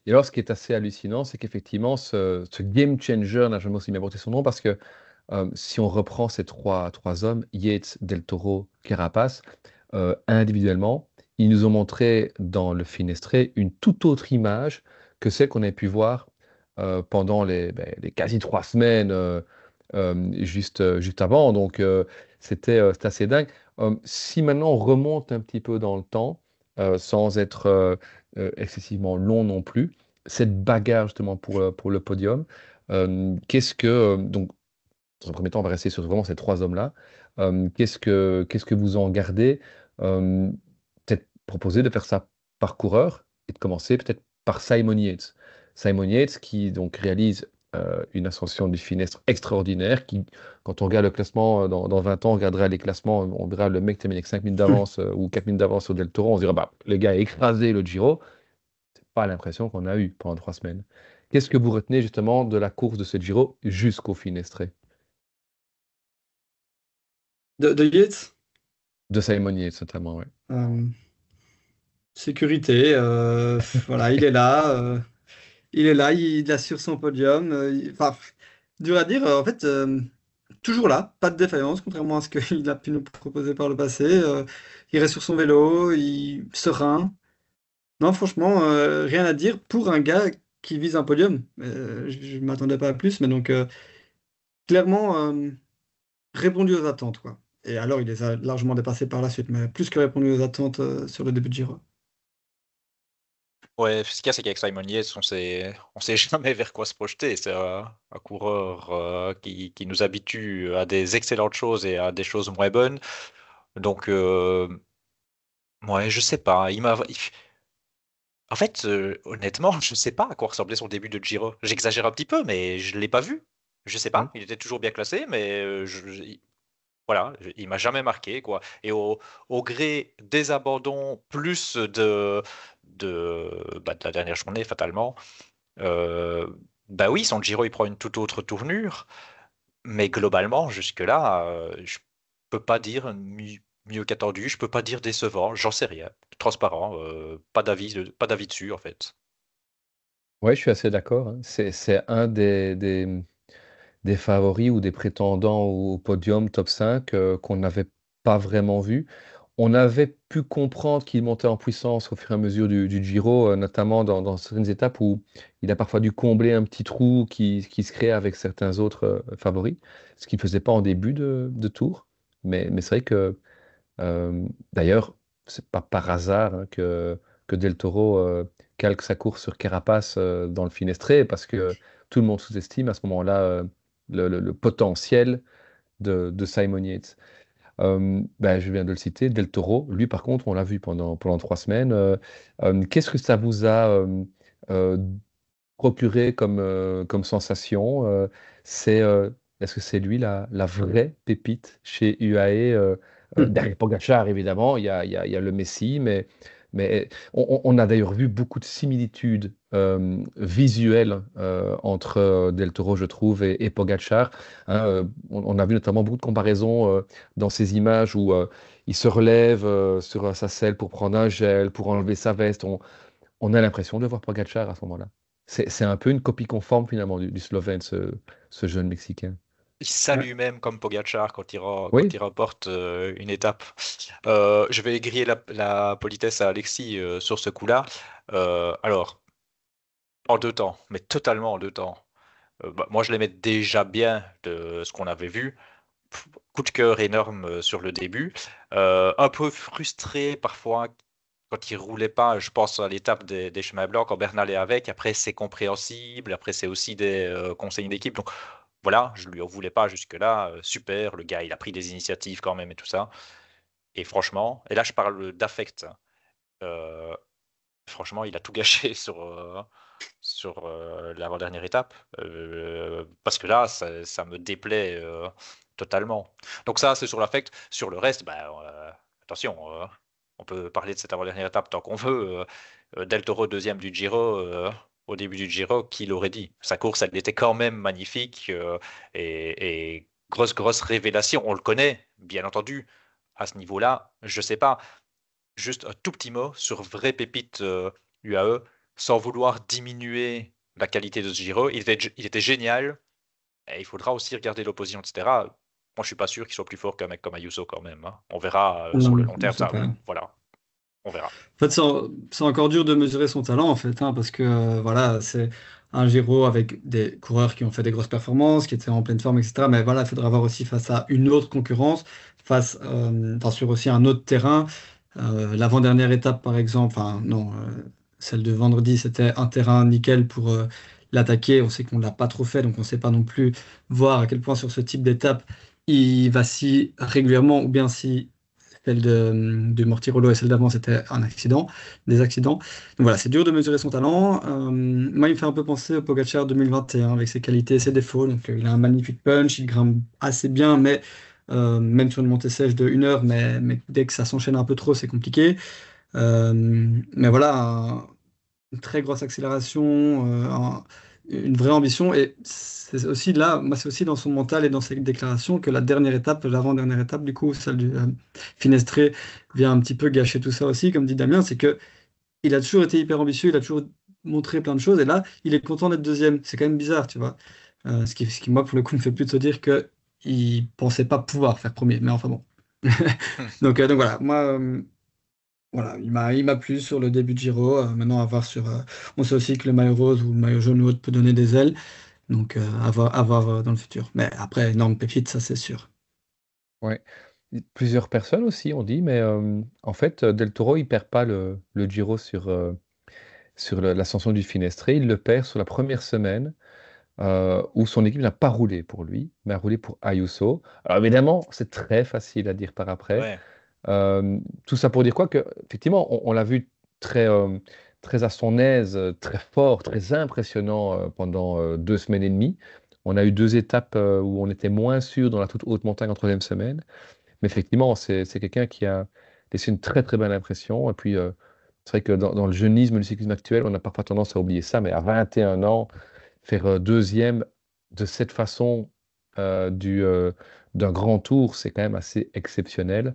Speaker 1: Et alors, ce qui est assez hallucinant, c'est qu'effectivement, ce game changer n'a jamais aussi bien porté son nom parce que si on reprend ces trois hommes, Yates, Del Toro, Carapace, individuellement, ils nous ont montré dans le Finestré une toute autre image que celle qu'on a pu voir pendant les quasi 3 semaines juste avant. Donc, c'était assez dingue. Si maintenant on remonte un petit peu dans le temps, sans être excessivement long non plus, cette bagarre justement pour le podium, donc, dans un premier temps, on va rester sur vraiment ces trois hommes-là. Qu'est-ce que vous en gardez? Euh, Peut-être proposer de faire ça par coureur et de commencer peut-être par Simon Yates. Simon Yates qui donc réalise une ascension du Finestre extraordinaire qui, quand on regarde le classement dans 20 ans, on regardera les classements, on verra le mec terminer avec 5 minutes d'avance ou 4 minutes d'avance au Del Toro, on se dira, bah, le gars a écrasé le Giro. C'est pas l'impression qu'on a eue pendant 3 semaines. Qu'est-ce que vous retenez justement de la course de ce Giro jusqu'au Finestre
Speaker 2: De Yates,
Speaker 1: de Simon Yates notamment, ouais.
Speaker 2: euh, sécurité, voilà, il est là. Il est là, il assure son podium. Enfin, dur à dire. En fait, toujours là, pas de défaillance, contrairement à ce qu'il a pu nous proposer par le passé. Il reste sur son vélo, il serein. Non, franchement, rien à dire pour un gars qui vise un podium. Je ne m'attendais pas à plus, mais donc clairement répondu aux attentes, quoi. Et alors, il les a largement dépassés par la suite, mais plus que répondu aux attentes sur le début de Giro.
Speaker 3: Ouais, ce qu'il y a, c'est qu'avec Simon Yates, on sait jamais vers quoi se projeter. C'est un coureur qui nous habitue à des excellentes choses et à des choses moins bonnes. Donc, ouais, je sais pas. En fait, honnêtement, je sais pas à quoi ressemblait son début de Giro. J'exagère un petit peu, mais je l'ai pas vu. Je sais
Speaker 1: Ouais.
Speaker 3: pas. Il était toujours bien classé, mais voilà, il m'a jamais marqué, quoi. Et au gré des abandons, plus de la dernière journée, fatalement, euh, bah oui, son Giro, il prend une toute autre tournure. Mais globalement, jusque-là, je peux pas dire mieux qu'attendu, je peux pas dire décevant, j'en sais rien. Transparent, pas d'avis dessus, en fait.
Speaker 1: Ouais, je suis assez d'accord, hein. C'est un des favoris ou des prétendants au podium top 5 qu'on n'avait pas vraiment vu. On avait pu comprendre qu'il montait en puissance au fur et à mesure du Giro, notamment dans certaines étapes où il a parfois dû combler un petit trou qui se crée avec certains autres favoris, ce qu'il ne faisait pas en début de tour. Mais c'est vrai que, d'ailleurs, c'est pas par hasard hein, que Del Toro calque sa course sur Carapace dans le Finestré, parce que tout le monde sous-estime à ce moment-là le potentiel de Simon Yates. Ben, je viens de le citer, Del Toro, lui par contre, on l'a vu pendant 3 semaines. Qu'est-ce que ça vous a euh, procuré comme sensation? C'est, est-ce que c'est lui la vraie pépite chez UAE? Derrière Pogacar, évidemment, il y a le Messi, mais on a d'ailleurs vu beaucoup de similitudes visuelles entre Del Toro, je trouve, et Pogacar. Hein, on a vu notamment beaucoup de comparaisons dans ces images où il se relève sur sa selle pour prendre un gel, pour enlever sa veste. On a l'impression de voir Pogacar à ce moment-là. C'est un peu une copie conforme finalement du Slovène, ce jeune Mexicain.
Speaker 3: Il
Speaker 2: Ouais.
Speaker 3: salue même comme Pogacar quand
Speaker 1: Oui,
Speaker 3: il remporte une étape. Je vais griller la politesse à Alexis sur ce coup-là. Alors, en deux temps, mais totalement en deux temps. Bah, moi, je l'aimais déjà bien de ce qu'on avait vu. Coup de cœur énorme sur le début. Un peu frustré parfois quand il roulait pas. Je pense à l'étape des chemins blancs quand Bernal est avec. Après, c'est compréhensible. Après, c'est aussi des conseils d'équipe. Donc voilà, je lui en voulais pas jusque-là. Super, le gars, il a pris des initiatives quand même et tout ça. Et franchement, et là, je parle d'affect. euh, Franchement, il a tout gâché sur l'avant-dernière étape. Parce que là, ça me déplaît totalement. Donc ça, c'est sur l'affect. Sur le reste, bah, attention, on peut parler de cette avant-dernière étape tant qu'on veut. Del Toro, deuxième du Giro, au début du Giro, qui l'aurait dit? Sa course, elle était quand même magnifique. Et grosse révélation. On le connaît, bien entendu. À ce niveau-là, je sais pas. Juste un tout petit mot sur vraie pépite UAE, sans vouloir diminuer la qualité de ce Giro. Il était génial. Et il faudra aussi regarder l'opposition, etc. Moi, je suis pas sûr qu'il soit plus fort qu'un mec comme Ayuso quand même, hein. On verra sur le
Speaker 2: Non,
Speaker 3: long
Speaker 2: je
Speaker 3: terme.
Speaker 2: sais
Speaker 3: Ça,
Speaker 2: pas.
Speaker 3: voilà, on verra.
Speaker 2: En fait, c'est encore dur de mesurer son talent, en fait, hein, parce que voilà, c'est un Giro avec des coureurs qui ont fait des grosses performances, qui étaient en pleine forme, etc. Mais voilà, il faudra voir aussi face à une autre concurrence, enfin, sur aussi un autre terrain. L'avant-dernière étape, par exemple, enfin, non, celle de vendredi, c'était un terrain nickel pour l'attaquer. On sait qu'on ne l'a pas trop fait, donc on ne sait pas non plus voir à quel point sur ce type d'étape, il vacille régulièrement, ou bien si Celle de Mortirolo et celle d'avant, c'était des accidents. Donc voilà, c'est dur de mesurer son talent. Moi, il me fait un peu penser au Pogacar 2021 avec ses qualités et ses défauts. Donc il a un magnifique punch, il grimpe assez bien, mais même sur une montée sèche de 1 heure, mais dès que ça s'enchaîne un peu trop, c'est compliqué. Mais voilà, une très grosse accélération, une vraie ambition. Et c'est aussi là, moi, c'est aussi dans son mental et dans ses déclarations que la dernière étape, l'avant-dernière étape, du coup, celle du Finestré, vient un petit peu gâcher tout ça aussi, comme dit Damien, c'est que il a toujours été hyper ambitieux, il a toujours montré plein de choses, et là, il est content d'être deuxième. C'est quand même bizarre, tu vois. Ce qui, moi, pour le coup, me fait plutôt dire que il pensait pas pouvoir faire premier. Mais enfin bon. Donc voilà, moi, voilà, il m'a plu sur le début de Giro. Maintenant, à voir sur. On sait aussi que le maillot rose ou le maillot jaune ou autre peut donner des ailes. Donc, à voir dans le futur. Mais après, énorme pépite, ça, c'est sûr.
Speaker 1: Ouais. Plusieurs personnes aussi ont dit, mais en fait, Del Toro, il perd pas le Giro sur l'ascension du Finestré. Il le perd sur la première semaine où son équipe n'a pas roulé pour lui, mais a roulé pour Ayuso. Alors évidemment, c'est très facile à dire par après.
Speaker 3: Ouais.
Speaker 1: Tout ça pour dire quoi? Que, effectivement, on l'a vu très, très à son aise, très fort, très impressionnant pendant 2 semaines et demie. On a eu 2 étapes où on était moins sûr dans la toute haute montagne en troisième semaine. Mais effectivement, c'est quelqu'un qui a laissé une très très belle impression. Et puis, c'est vrai que dans le jeunisme du cyclisme actuel, on a parfois tendance à oublier ça, mais à 21 ans, faire deuxième de cette façon d'un grand tour, c'est quand même assez exceptionnel.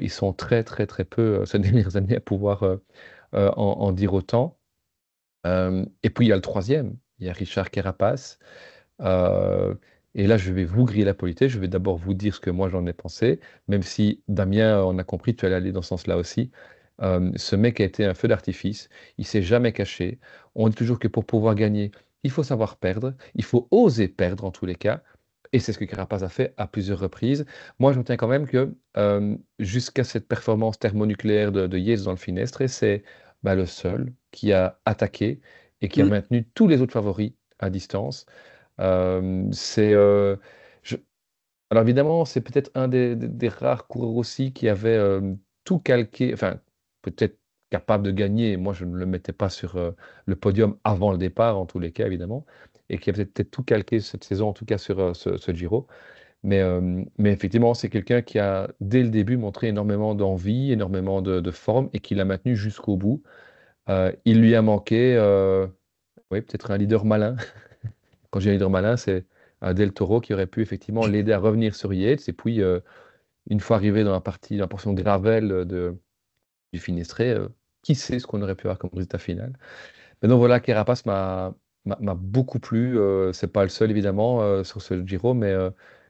Speaker 1: Ils sont très très très peu ces dernières années à pouvoir en dire autant. Et puis il y a le troisième, il y a Richard Carapaz. Euh, et là, je vais vous griller la politesse. Je vais d'abord vous dire ce que moi j'en ai pensé, même si Damien, on a compris, tu allais aller dans ce sens-là aussi. Ce mec a été un feu d'artifice. Il s'est jamais caché. On dit toujours que pour pouvoir gagner, il faut savoir perdre. Il faut oser perdre en tous les cas. Et c'est ce que Carapaz a fait à plusieurs reprises. Moi, je retiens quand même que jusqu'à cette performance thermonucléaire de Yates dans le Finestre, c'est le seul qui a attaqué et qui a
Speaker 2: Mm.
Speaker 1: maintenu tous les autres favoris à distance. C'est, je- Alors évidemment, c'est peut-être un des rares coureurs aussi qui avait tout calqué, enfin peut-être capable de gagner. Moi, je ne le mettais pas sur le podium avant le départ, en tous les cas, évidemment, et qui a peut-être tout calqué cette saison, en tout cas sur ce Giro. Mais effectivement, c'est quelqu'un qui a, dès le début, montré énormément d'envie, énormément de forme, et qui l'a maintenu jusqu'au bout. Il lui a manqué, oui, peut-être un leader malin. Quand j'ai un leader malin, c'est un Del Toro qui aurait pu effectivement l'aider à revenir sur Yates. Et puis, une fois arrivé dans la portion gravel du Finistré, qui sait ce qu'on aurait pu avoir comme résultat final. Mais donc voilà, Carapaz m'a beaucoup plu. C'est pas le seul évidemment sur ce Giro, mais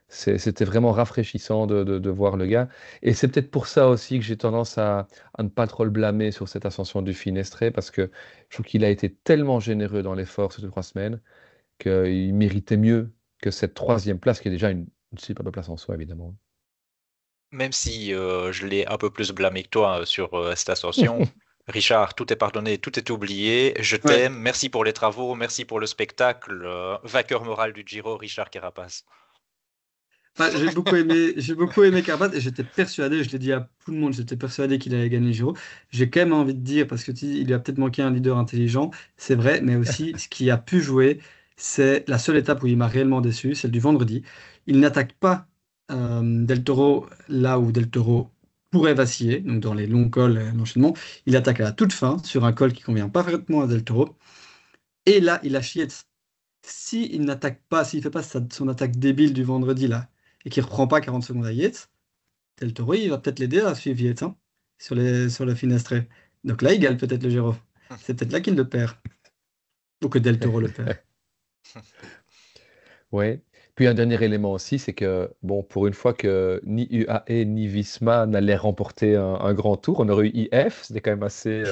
Speaker 1: c'était vraiment rafraîchissant de voir le gars. Et c'est peut-être pour ça aussi que j'ai tendance à ne pas trop le blâmer sur cette ascension du Finestré, parce que je trouve qu'il a été tellement généreux dans l'effort ces 3 semaines qu'il méritait mieux que cette troisième place, qui est déjà une superbe place en soi, évidemment.
Speaker 3: Même si je l'ai un peu plus blâmé que toi sur cette ascension, Richard, tout est pardonné, tout est oublié. Je
Speaker 2: Ouais.
Speaker 3: t'aime. Merci pour les travaux, merci pour le spectacle. Vainqueur moral du Giro, Richard Carapaz.
Speaker 2: Enfin, j'ai beaucoup aimé Carapaz et j'étais persuadé, je l'ai dit à tout le monde, j'étais persuadé qu'il allait gagner le Giro. J'ai quand même envie de dire, parce que il lui a peut-être manqué un leader intelligent, c'est vrai, mais aussi ce qui a pu jouer, c'est la seule étape où il m'a réellement déçu, celle du vendredi. Il n'attaque pas Del Toro là où Del Toro pourrait vaciller, donc dans les longs cols, l'enchaînement. Il attaque à la toute fin, sur un col qui convient parfaitement à Del Toro. Et là, il a chié. S'il n'attaque pas, s'il fait pas son attaque débile du vendredi là, et qu'il reprend pas 40 secondes à Yates, Del Toro, il va peut-être l'aider à suivre Yates hein, sur le Finestré. Donc là, il gagne peut-être le Giro. C'est peut-être là qu'il le perd. Ou que Del Toro le perd.
Speaker 1: Ouais. Puis un dernier élément aussi, c'est que, bon, pour une fois que ni UAE ni Visma n'allaient remporter un grand tour, on aurait eu IF, c'était quand même assez.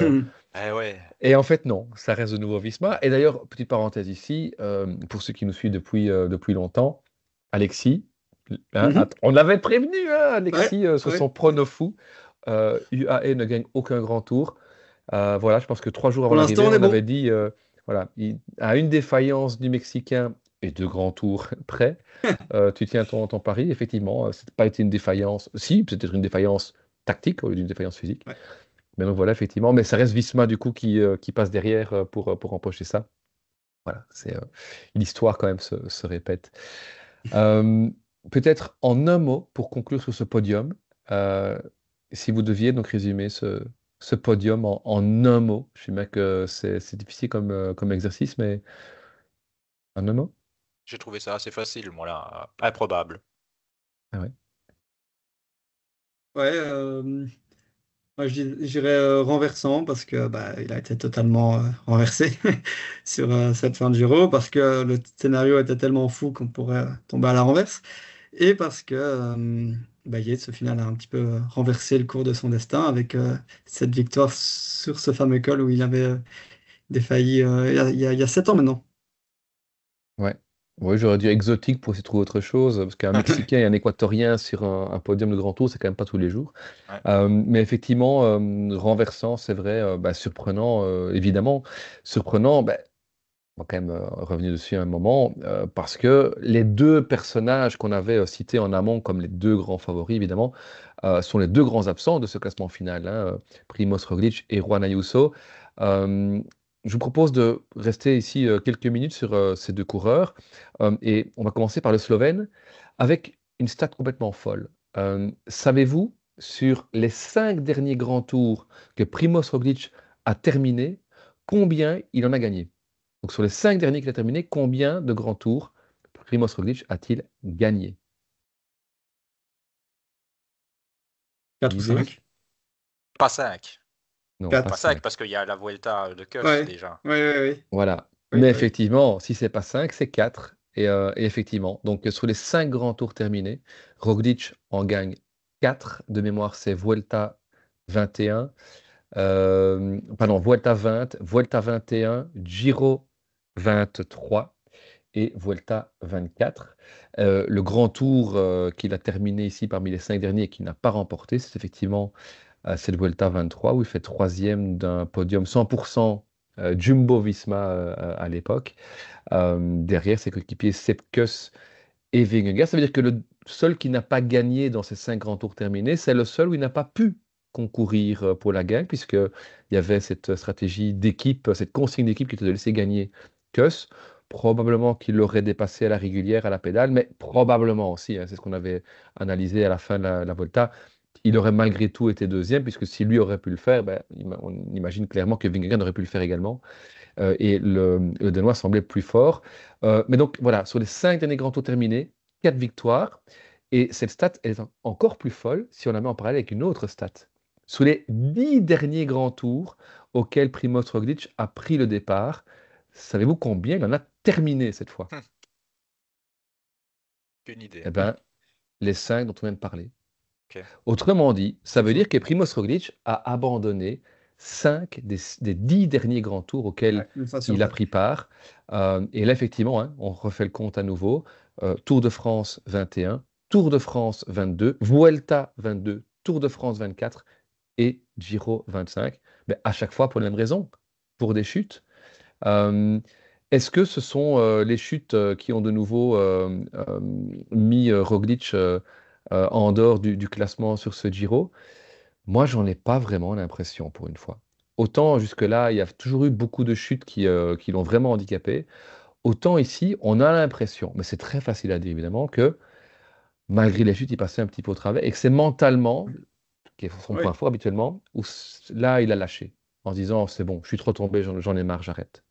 Speaker 3: Eh ouais.
Speaker 1: Et en fait, non, ça reste de nouveau Visma. Et d'ailleurs, petite parenthèse ici, pour ceux qui nous suivent depuis longtemps, Alexis, hein,
Speaker 2: Mhm.
Speaker 1: on l'avait prévenu, hein,
Speaker 2: Ouais,
Speaker 1: Alexis, sur
Speaker 2: ouais.
Speaker 1: son prono fou. UAE ne gagne aucun grand tour. Voilà, je pense que 3 jours avant
Speaker 2: Pour l'instant,
Speaker 1: l'arrivée,
Speaker 2: on est
Speaker 1: on avait
Speaker 2: bon.
Speaker 1: dit, voilà, à une défaillance du Mexicain et de grands tours près, tu tiens ton pari. Effectivement, ce n'a pas été une défaillance. Si, c'est peut-être une défaillance tactique au lieu d'une défaillance physique.
Speaker 2: Ouais.
Speaker 1: Mais donc voilà, effectivement. Mais ça reste Visma, du coup, qui passe derrière pour empocher ça. Voilà, l'histoire quand même se répète. Euh, Peut-être en un mot, pour conclure sur ce podium, euh, si vous deviez donc résumer ce podium en un mot, je sais bien que c'est difficile comme exercice, mais en un mot?
Speaker 3: J'ai trouvé ça assez facile, moi là. Improbable.
Speaker 1: Ah ouais.
Speaker 2: Ouais, moi je dirais renversant parce que il a été totalement renversé sur cette fin de Giro parce que le scénario était tellement fou qu'on pourrait tomber à la renverse et parce que Yates au final a un petit peu renversé le cours de son destin avec cette victoire sur ce fameux col où il avait défailli il y a 7 ans maintenant.
Speaker 1: Ouais. Oui, j'aurais dit exotique pour essayer de trouver autre chose, parce qu'un Mexicain et un Équatorien sur un podium de grand tour, c'est quand même pas tous les jours.
Speaker 3: Ouais.
Speaker 1: Mais effectivement, renversant, c'est vrai, surprenant, évidemment. Surprenant, on va quand même revenir dessus un moment, parce que les deux personnages qu'on avait cités en amont comme les deux grands favoris, évidemment, sont les deux grands absents de ce classement final, hein, Primoz Roglic et Juan Ayuso. Euh, je vous propose de rester ici quelques minutes sur ces deux coureurs, et on va commencer par le Slovène, avec une stat complètement folle. Savez-vous, sur les 5 derniers grands tours que Primoz Roglic a terminés, combien il en a gagné? Donc sur les 5 derniers qu'il a terminés, combien de grands tours Primoz Roglic a-t-il gagné?
Speaker 2: 4
Speaker 1: Une
Speaker 2: ou
Speaker 1: idée?
Speaker 2: 5.
Speaker 3: Pas 5.
Speaker 1: Non, pas
Speaker 3: Pas
Speaker 2: 4.
Speaker 3: 5
Speaker 1: 5.
Speaker 3: parce qu'il y a la Vuelta de Kuss
Speaker 2: Ouais,
Speaker 3: déjà.
Speaker 2: ouais, ouais,
Speaker 1: Voilà.
Speaker 2: ouais.
Speaker 1: Mais
Speaker 2: Ouais.
Speaker 1: effectivement, si c'est pas 5, c'est 4. Et effectivement, donc sur les 5 grands tours terminés, Roglic en gagne 4. De mémoire, c'est Vuelta 21, pardon, Vuelta 20, Vuelta 21, Giro 23 et Vuelta 24. Le grand tour qu'il a terminé ici parmi les 5 derniers et qu'il n'a pas remporté, c'est effectivement cette Vuelta 23 où il fait troisième d'un podium 100% Jumbo-Visma à l'époque. Derrière ses coéquipiers Sepp Kuss et Vingegaard. Ça veut dire que le seul qui n'a pas gagné dans ces 5 grands tours terminés, c'est le seul où il n'a pas pu concourir pour la gagne, puisqu'il y avait cette stratégie d'équipe, cette consigne d'équipe qui était de laisser gagner Kuss. Probablement qu'il l'aurait dépassé à la régulière, à la pédale, mais probablement aussi, hein, c'est ce qu'on avait analysé à la fin de la Volta, il aurait malgré tout été deuxième, puisque si lui aurait pu le faire, on imagine clairement que Vingegaard aurait pu le faire également. Et le Danois semblait plus fort. Mais donc voilà, sur les 5 derniers grands tours terminés, 4 victoires. Et cette stat est encore plus folle si on la met en parallèle avec une autre stat. Sur les 10 derniers grands tours auxquels Primoz Roglic a pris le départ, savez-vous combien il en a terminé cette fois?
Speaker 3: Aucune idée.
Speaker 1: Eh bien, les 5 dont on vient de parler.
Speaker 3: Ok.
Speaker 1: Autrement dit, ça veut
Speaker 2: Enfin,
Speaker 1: dire que Primoz Roglic a abandonné 5 des 10 derniers grands tours auxquels
Speaker 2: ouais, une fois sur
Speaker 1: il a
Speaker 2: deux.
Speaker 1: pris part. Et là, effectivement, hein, on refait le compte à nouveau. Tour de France 21, Tour de France 22, Vuelta 22, Tour de France 24 et Giro 25. Mais à chaque fois pour les mêmes raisons, pour des chutes. Euh, Est-ce que ce sont les chutes qui ont de nouveau mis Roglic en dehors du classement sur ce Giro? Moi, j'en ai pas vraiment l'impression pour une fois. Autant jusque-là, il y a toujours eu beaucoup de chutes qui l'ont vraiment handicapé. Autant ici, on a l'impression, mais c'est très facile à dire évidemment, que malgré les chutes, il passait un petit peu au travers et que c'est mentalement, qui est son point
Speaker 2: Ouais.
Speaker 1: fort habituellement, où là, il a lâché en se disant c'est bon, je suis trop tombé, j'en ai marre, j'arrête.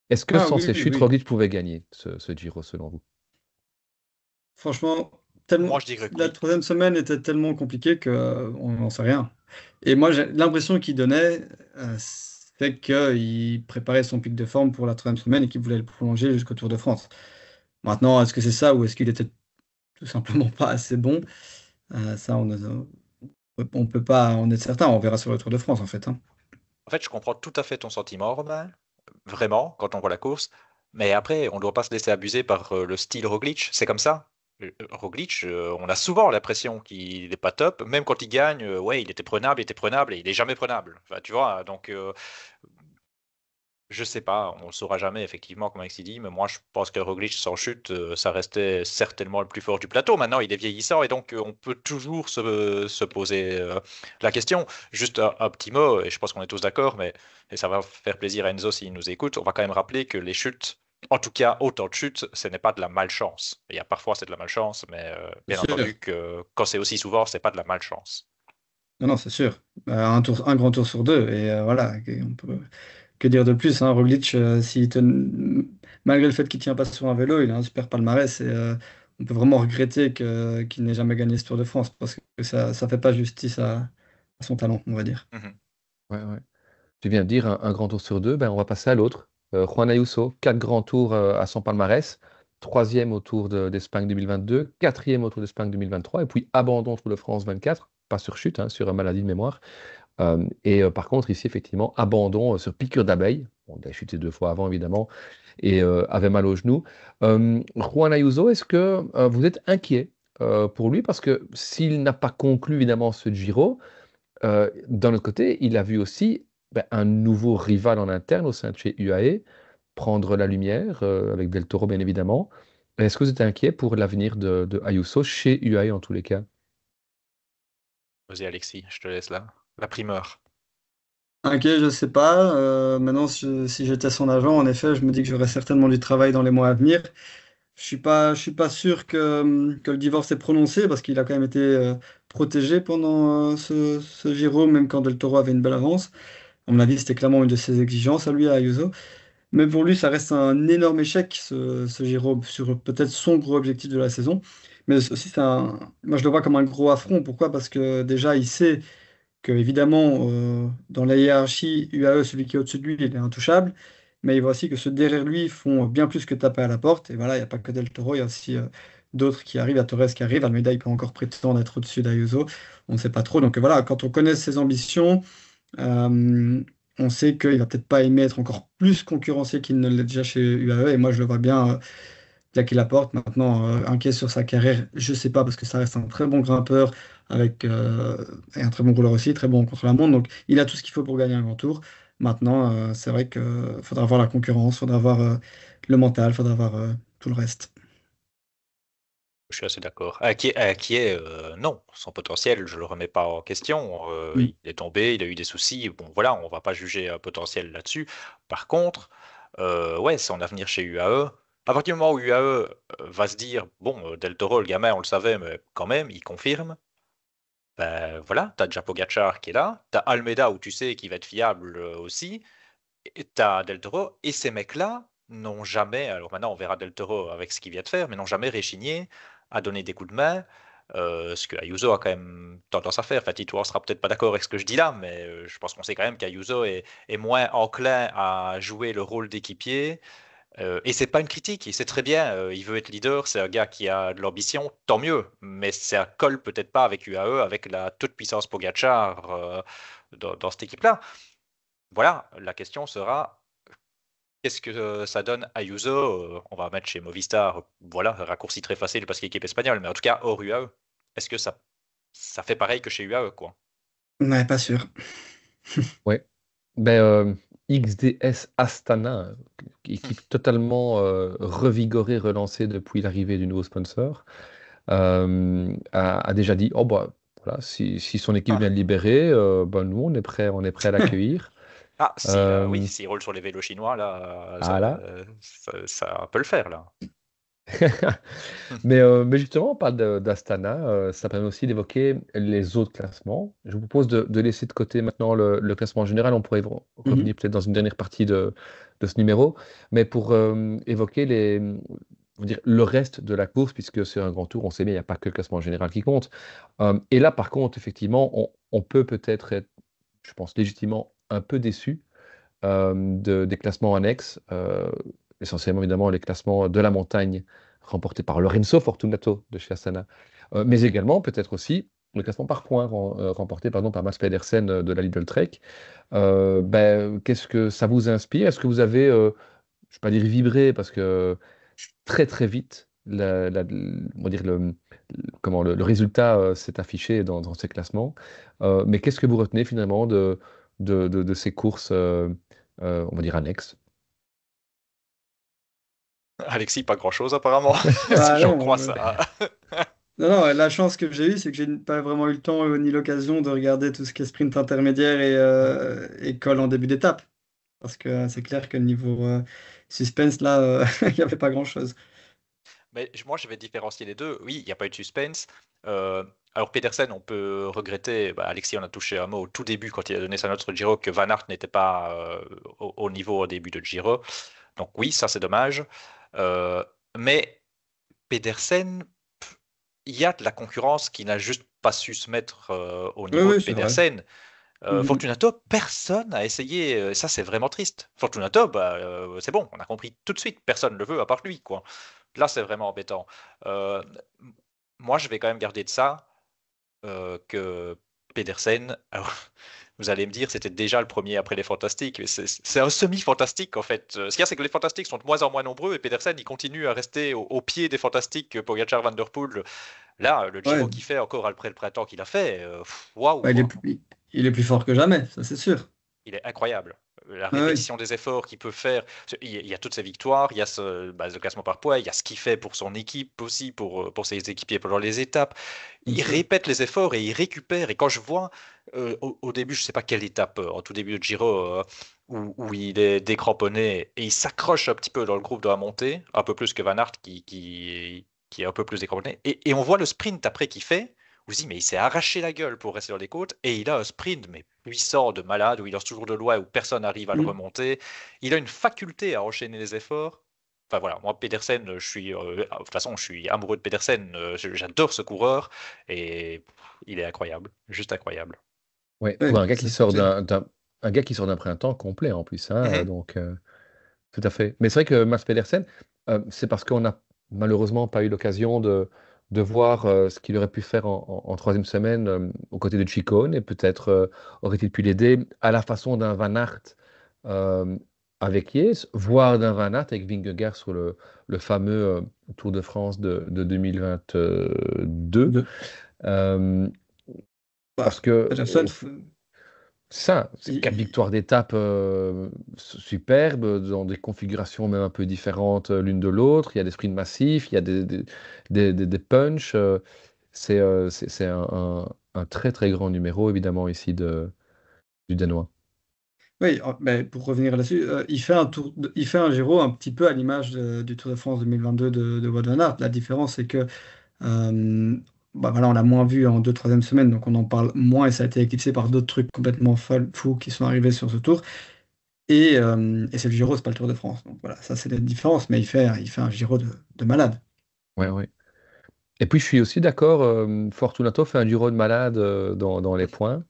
Speaker 1: Est-ce que
Speaker 2: Ah
Speaker 1: sans
Speaker 2: oui,
Speaker 1: ces
Speaker 2: oui,
Speaker 1: chutes,
Speaker 2: oui.
Speaker 1: Roglic pouvait gagner ce Giro selon vous?
Speaker 2: Franchement, tellement,
Speaker 3: Moi, je dirais que
Speaker 2: la
Speaker 3: oui.
Speaker 2: troisième semaine était tellement compliquée que on n'en sait rien. Et moi, j'ai l'impression qu'il donnait, c'est qu'il préparait son pic de forme pour la troisième semaine et qu'il voulait le prolonger jusqu'au Tour de France. Maintenant, est-ce que c'est ça ou est-ce qu'il était tout simplement pas assez bon? Ça, on peut pas en être certain. On verra sur le Tour de France, en fait, hein.
Speaker 3: En fait, je comprends tout à fait ton sentiment, Romain. Vraiment, quand on voit la course. Mais après, on ne doit pas se laisser abuser par le style Roglic. C'est comme ça. Roglic, on a souvent l'impression qu'il n'est pas top. Même quand il gagne, ouais, il était prenable et il est jamais prenable. Enfin, tu vois, donc Je sais pas, on le saura jamais effectivement, comme Alexis dit, mais moi je pense que Roglic sans chute, ça restait certainement le plus fort du plateau. Maintenant, il est vieillissant et donc on peut toujours se poser la question. Juste un petit mot, et je pense qu'on est tous d'accord, mais et ça va faire plaisir à Enzo s'il nous écoute, on va quand même rappeler que les chutes, en tout cas autant de chutes, ce n'est pas de la malchance. Il y a parfois c'est de la malchance, mais
Speaker 2: C'est
Speaker 3: bien
Speaker 2: sûr.
Speaker 3: entendu que quand c'est aussi souvent, c'est pas de la malchance.
Speaker 2: Non, non, c'est sûr. Un grand tour sur deux. Et voilà, on peut que dire de plus, hein. Roglic, malgré le fait qu'il ne tient pas sur un vélo, il a un super palmarès. Et on peut vraiment regretter qu'il n'ait jamais gagné ce Tour de France parce que ça ne fait pas justice à son talent, on va dire.
Speaker 3: Mhm.
Speaker 1: Ouais, ouais. Tu viens de dire un grand tour sur deux, ben on va passer à l'autre. Juan Ayuso, 4 grands tours à son palmarès, troisième au Tour d'Espagne 2022, quatrième au Tour d'Espagne 2023, et puis abandon au Tour de France 24, pas sur chute, hein, sur maladie de mémoire. Par contre, ici, effectivement, abandon sur piqûre d'abeille. Bon, il a chuté 2 fois avant, évidemment, et avait mal au genou. Juan Ayuso, est-ce que vous êtes inquiet pour lui? Parce que s'il n'a pas conclu, évidemment, ce Giro, d'un autre côté, il a vu aussi un nouveau rival en interne au sein de chez UAE prendre la lumière, avec Del Toro, bien évidemment. Est-ce que vous êtes inquiet pour l'avenir de Ayuso chez UAE en tous les cas?
Speaker 3: Vas-y Alexis, je te laisse là. La primeur.
Speaker 2: Inquiet, je sais pas. Maintenant, si j'étais son agent, en effet, je me dis que j'aurais certainement du travail dans les mois à venir. Je suis pas sûr que le divorce est prononcé parce qu'il a quand même été protégé pendant ce Giro, même quand Del Toro avait une belle avance. À mon avis, c'était clairement une de ses exigences à lui, à Ayuso. Mais pour lui, ça reste un énorme échec, ce Giro, sur peut-être son gros objectif de la saison. Mais aussi, moi, je le vois comme un gros affront. Pourquoi? Parce que déjà, il sait que évidemment, dans la hiérarchie UAE, celui qui est au-dessus de lui, il est intouchable, mais il voit aussi que ceux derrière lui font bien plus que taper à la porte. Et voilà, il n'y a pas que Del Toro, il y a aussi d'autres qui arrivent, à Torres qui arrive, Almeida, il peut encore prétendre être au-dessus d'Ayuso, on ne sait pas trop. Donc voilà, quand on connaît ses ambitions, on sait qu'il va peut-être pas aimer être encore plus concurrencé qu'il ne l'est déjà chez UAE, et moi je le vois bien claquer la porte. Maintenant, inquiet sur sa carrière, je sais pas, parce que ça reste un très bon grimpeur avec, et un très bon rouleur aussi, très bon contre-la-montre. Donc, il a tout ce qu'il faut pour gagner un grand tour. Maintenant, c'est vrai qu'il faudra voir la concurrence, faudra voir le mental, faudra voir tout le reste.
Speaker 3: Je suis assez d'accord. Qui est, non, son potentiel, je le remets pas en question.
Speaker 2: Mm.
Speaker 3: Il est tombé, il a eu des soucis. Bon, voilà, on va pas juger un potentiel là-dessus. Par contre, ouais, son avenir chez UAE. À partir du moment où UAE va se dire, bon, Del Toro, le gamin, on le savait, mais quand même, il confirme. Ben voilà, t'as déjà Pogacar qui est là, t'as Almeida où tu sais qu'il va être fiable aussi, et t'as Del Toro, et ces mecs-là n'ont jamais, alors maintenant on verra Del Toro avec ce qu'il vient de faire, mais n'ont jamais réchigné à donner des coups de main, ce que Ayuso a quand même tendance à faire. Enfin, Tito ne sera peut-être pas d'accord avec ce que je dis là, mais je pense qu'on sait quand même qu'Ayuso est moins enclin à jouer le rôle d'équipier. Et c'est pas une critique, il sait très bien, il veut être leader, c'est un gars qui a de l'ambition, tant mieux, mais ça colle peut-être pas avec UAE, avec la toute puissance Pogacar dans cette équipe-là. Voilà, la question sera qu'est-ce que ça donne à Ayuso? On va mettre chez Movistar, voilà, raccourci très facile parce qu'équipe espagnole, mais en tout cas hors UAE. Est-ce que ça fait pareil que chez UAE, quoi?
Speaker 2: Ouais, pas sûr.
Speaker 1: Ouais. XDS Astana, équipe totalement revigorée, relancée depuis l'arrivée du nouveau sponsor, a déjà dit, oh bah voilà, si son équipe vient
Speaker 3: Ah,
Speaker 1: de libérer, nous on est prêt à l'accueillir.
Speaker 3: ah si, oui,
Speaker 1: Euh,
Speaker 3: s'il roule sur les vélos chinois, là,
Speaker 1: ah là.
Speaker 3: ça peut le faire, là.
Speaker 1: Mais justement, on parle d'Astana, ça permet aussi d'évoquer les autres classements. Je vous propose de laisser de côté maintenant le classement général, on pourrait
Speaker 2: Mhm.
Speaker 1: revenir peut-être dans une dernière partie de ce numéro, mais pour évoquer on va dire, le reste de la course, puisque c'est un grand tour, on sait bien, il n'y a pas que le classement général qui compte. Et là, par contre, effectivement, on peut peut-être être, je pense, légitimement un peu déçu des classements annexes, essentiellement évidemment les classements de la montagne remportés par Lorenzo Fortunato de chez Astana, mais également peut-être aussi le classement par points remporté pardon, par Mats Pedersen de la Lidl Trek. Qu'est-ce que ça vous inspire? Est-ce que vous avez, je ne vais pas dire vibré, parce que très très vite, on va dire comment le résultat s'est affiché dans ces classements. Mais qu'est-ce que vous retenez finalement de ces courses, on va dire annexes?
Speaker 3: Alexis, pas grand-chose apparemment, si
Speaker 2: Ah
Speaker 3: j'en
Speaker 2: non,
Speaker 3: crois ça.
Speaker 2: non, non, la chance que j'ai eue, c'est que j'ai pas vraiment eu le temps ni l'occasion de regarder tout ce qui est sprint intermédiaire et col en début d'étape. Parce que c'est clair que niveau suspense, là, il n'y avait pas grand-chose.
Speaker 3: Mais moi, je vais différencier les deux. Oui, il n'y a pas eu de suspense. Euh, alors, Pedersen, on peut regretter, Alexis en a touché un mot au tout début quand il a donné sa note sur le Giro, que Van Aert n'était pas au niveau au début de Giro. Donc oui, ça c'est dommage. Euh, mais Pedersen, il y a de la concurrence qui n'a juste pas su se mettre au
Speaker 2: Oui,
Speaker 3: niveau de
Speaker 2: oui, c'est vrai.
Speaker 3: Pedersen.
Speaker 2: Mhm.
Speaker 3: Fortunato, personne n'a essayé, et ça c'est vraiment triste. Fortunato, c'est bon, on a compris tout de suite, personne ne le veut à part lui, quoi. Là, c'est vraiment embêtant. Euh, Moi, je vais quand même garder de ça que Pedersen. Alors, vous allez me dire, c'était déjà le premier après les Fantastiques, mais c'est un semi-fantastique en fait. Ce qu'il y a, c'est que les Fantastiques sont de moins en moins nombreux et Pedersen, il continue à rester au pied des Fantastiques, Pogacar, Van Der Poel. Là, le Giro
Speaker 2: Ouais,
Speaker 3: qu'il fait encore après le printemps qu'il a fait, waouh
Speaker 2: bah,
Speaker 3: quoi.
Speaker 2: il est plus fort que jamais, ça c'est sûr.
Speaker 3: Il est incroyable. La
Speaker 2: Ah oui.
Speaker 3: répétition des efforts qu'il peut faire, il y a toutes ses victoires, il y a ce classement par points, il y a ce qu'il fait pour son équipe aussi, pour ses équipiers pendant les étapes.
Speaker 2: Bien
Speaker 3: Il
Speaker 2: sûr.
Speaker 3: répète les efforts et il récupère. Et quand je vois au début, je ne sais pas quelle étape, en tout début de Giro, où il est décramponné et il s'accroche un petit peu dans le groupe de la montée, un peu plus que Van Aert qui est un peu plus décramponné. Et on voit le sprint après qu'il fait. Vous dites, mais il s'est arraché la gueule pour rester dans les côtes et il a un sprint mais puissant de malade où il lance toujours de loin où personne n'arrive à le
Speaker 2: Mm.
Speaker 3: remonter. Il a une faculté à enchaîner les efforts. Enfin voilà, moi Pedersen, de toute façon, je suis amoureux de Pedersen. J'adore ce coureur et il est incroyable, juste incroyable.
Speaker 1: Ouais,
Speaker 2: Oui,
Speaker 1: pour un gars qui
Speaker 2: c'est
Speaker 1: sort
Speaker 2: clair.
Speaker 1: un gars qui sort d'un printemps complet en plus, hein,
Speaker 3: Mhm.
Speaker 1: donc tout à fait. Mais c'est vrai que Mats Pedersen, c'est parce qu'on n'a malheureusement pas eu l'occasion de voir ce qu'il aurait pu faire en troisième semaine aux côtés de Chicone, et peut-être aurait-il pu l'aider à la façon d'un Van Aert euh, avec Yates, voire d'un Van Aert avec Vingegaard sur le fameux Tour de France de 2022.
Speaker 2: De,
Speaker 1: Euh,
Speaker 2: bah,
Speaker 1: parce que
Speaker 2: Peterson,
Speaker 1: ça, c'est quatre
Speaker 2: il-
Speaker 1: victoires d'étape superbes, dans des configurations même un peu différentes l'une de l'autre. Il y a des sprints massifs, il y a des punchs. C'est un très très grand numéro, évidemment, ici du Danois.
Speaker 2: oui, mais pour revenir là-dessus, il fait il fait un Giro un petit peu à l'image du Tour de France 2022 de Wout van Aert. La différence, c'est que bah voilà, on l'a moins vu en deux, troisième semaine, donc on en parle moins et ça a été éclipsé par d'autres trucs complètement fous qui sont arrivés sur ce tour. Et c'est le Giro, c'est pas le Tour de France. Donc voilà, ça c'est la différence, mais il fait un Giro de malade.
Speaker 1: Ouais, ouais. Et puis je suis aussi d'accord, Fortunato fait un Giro de malade dans les points.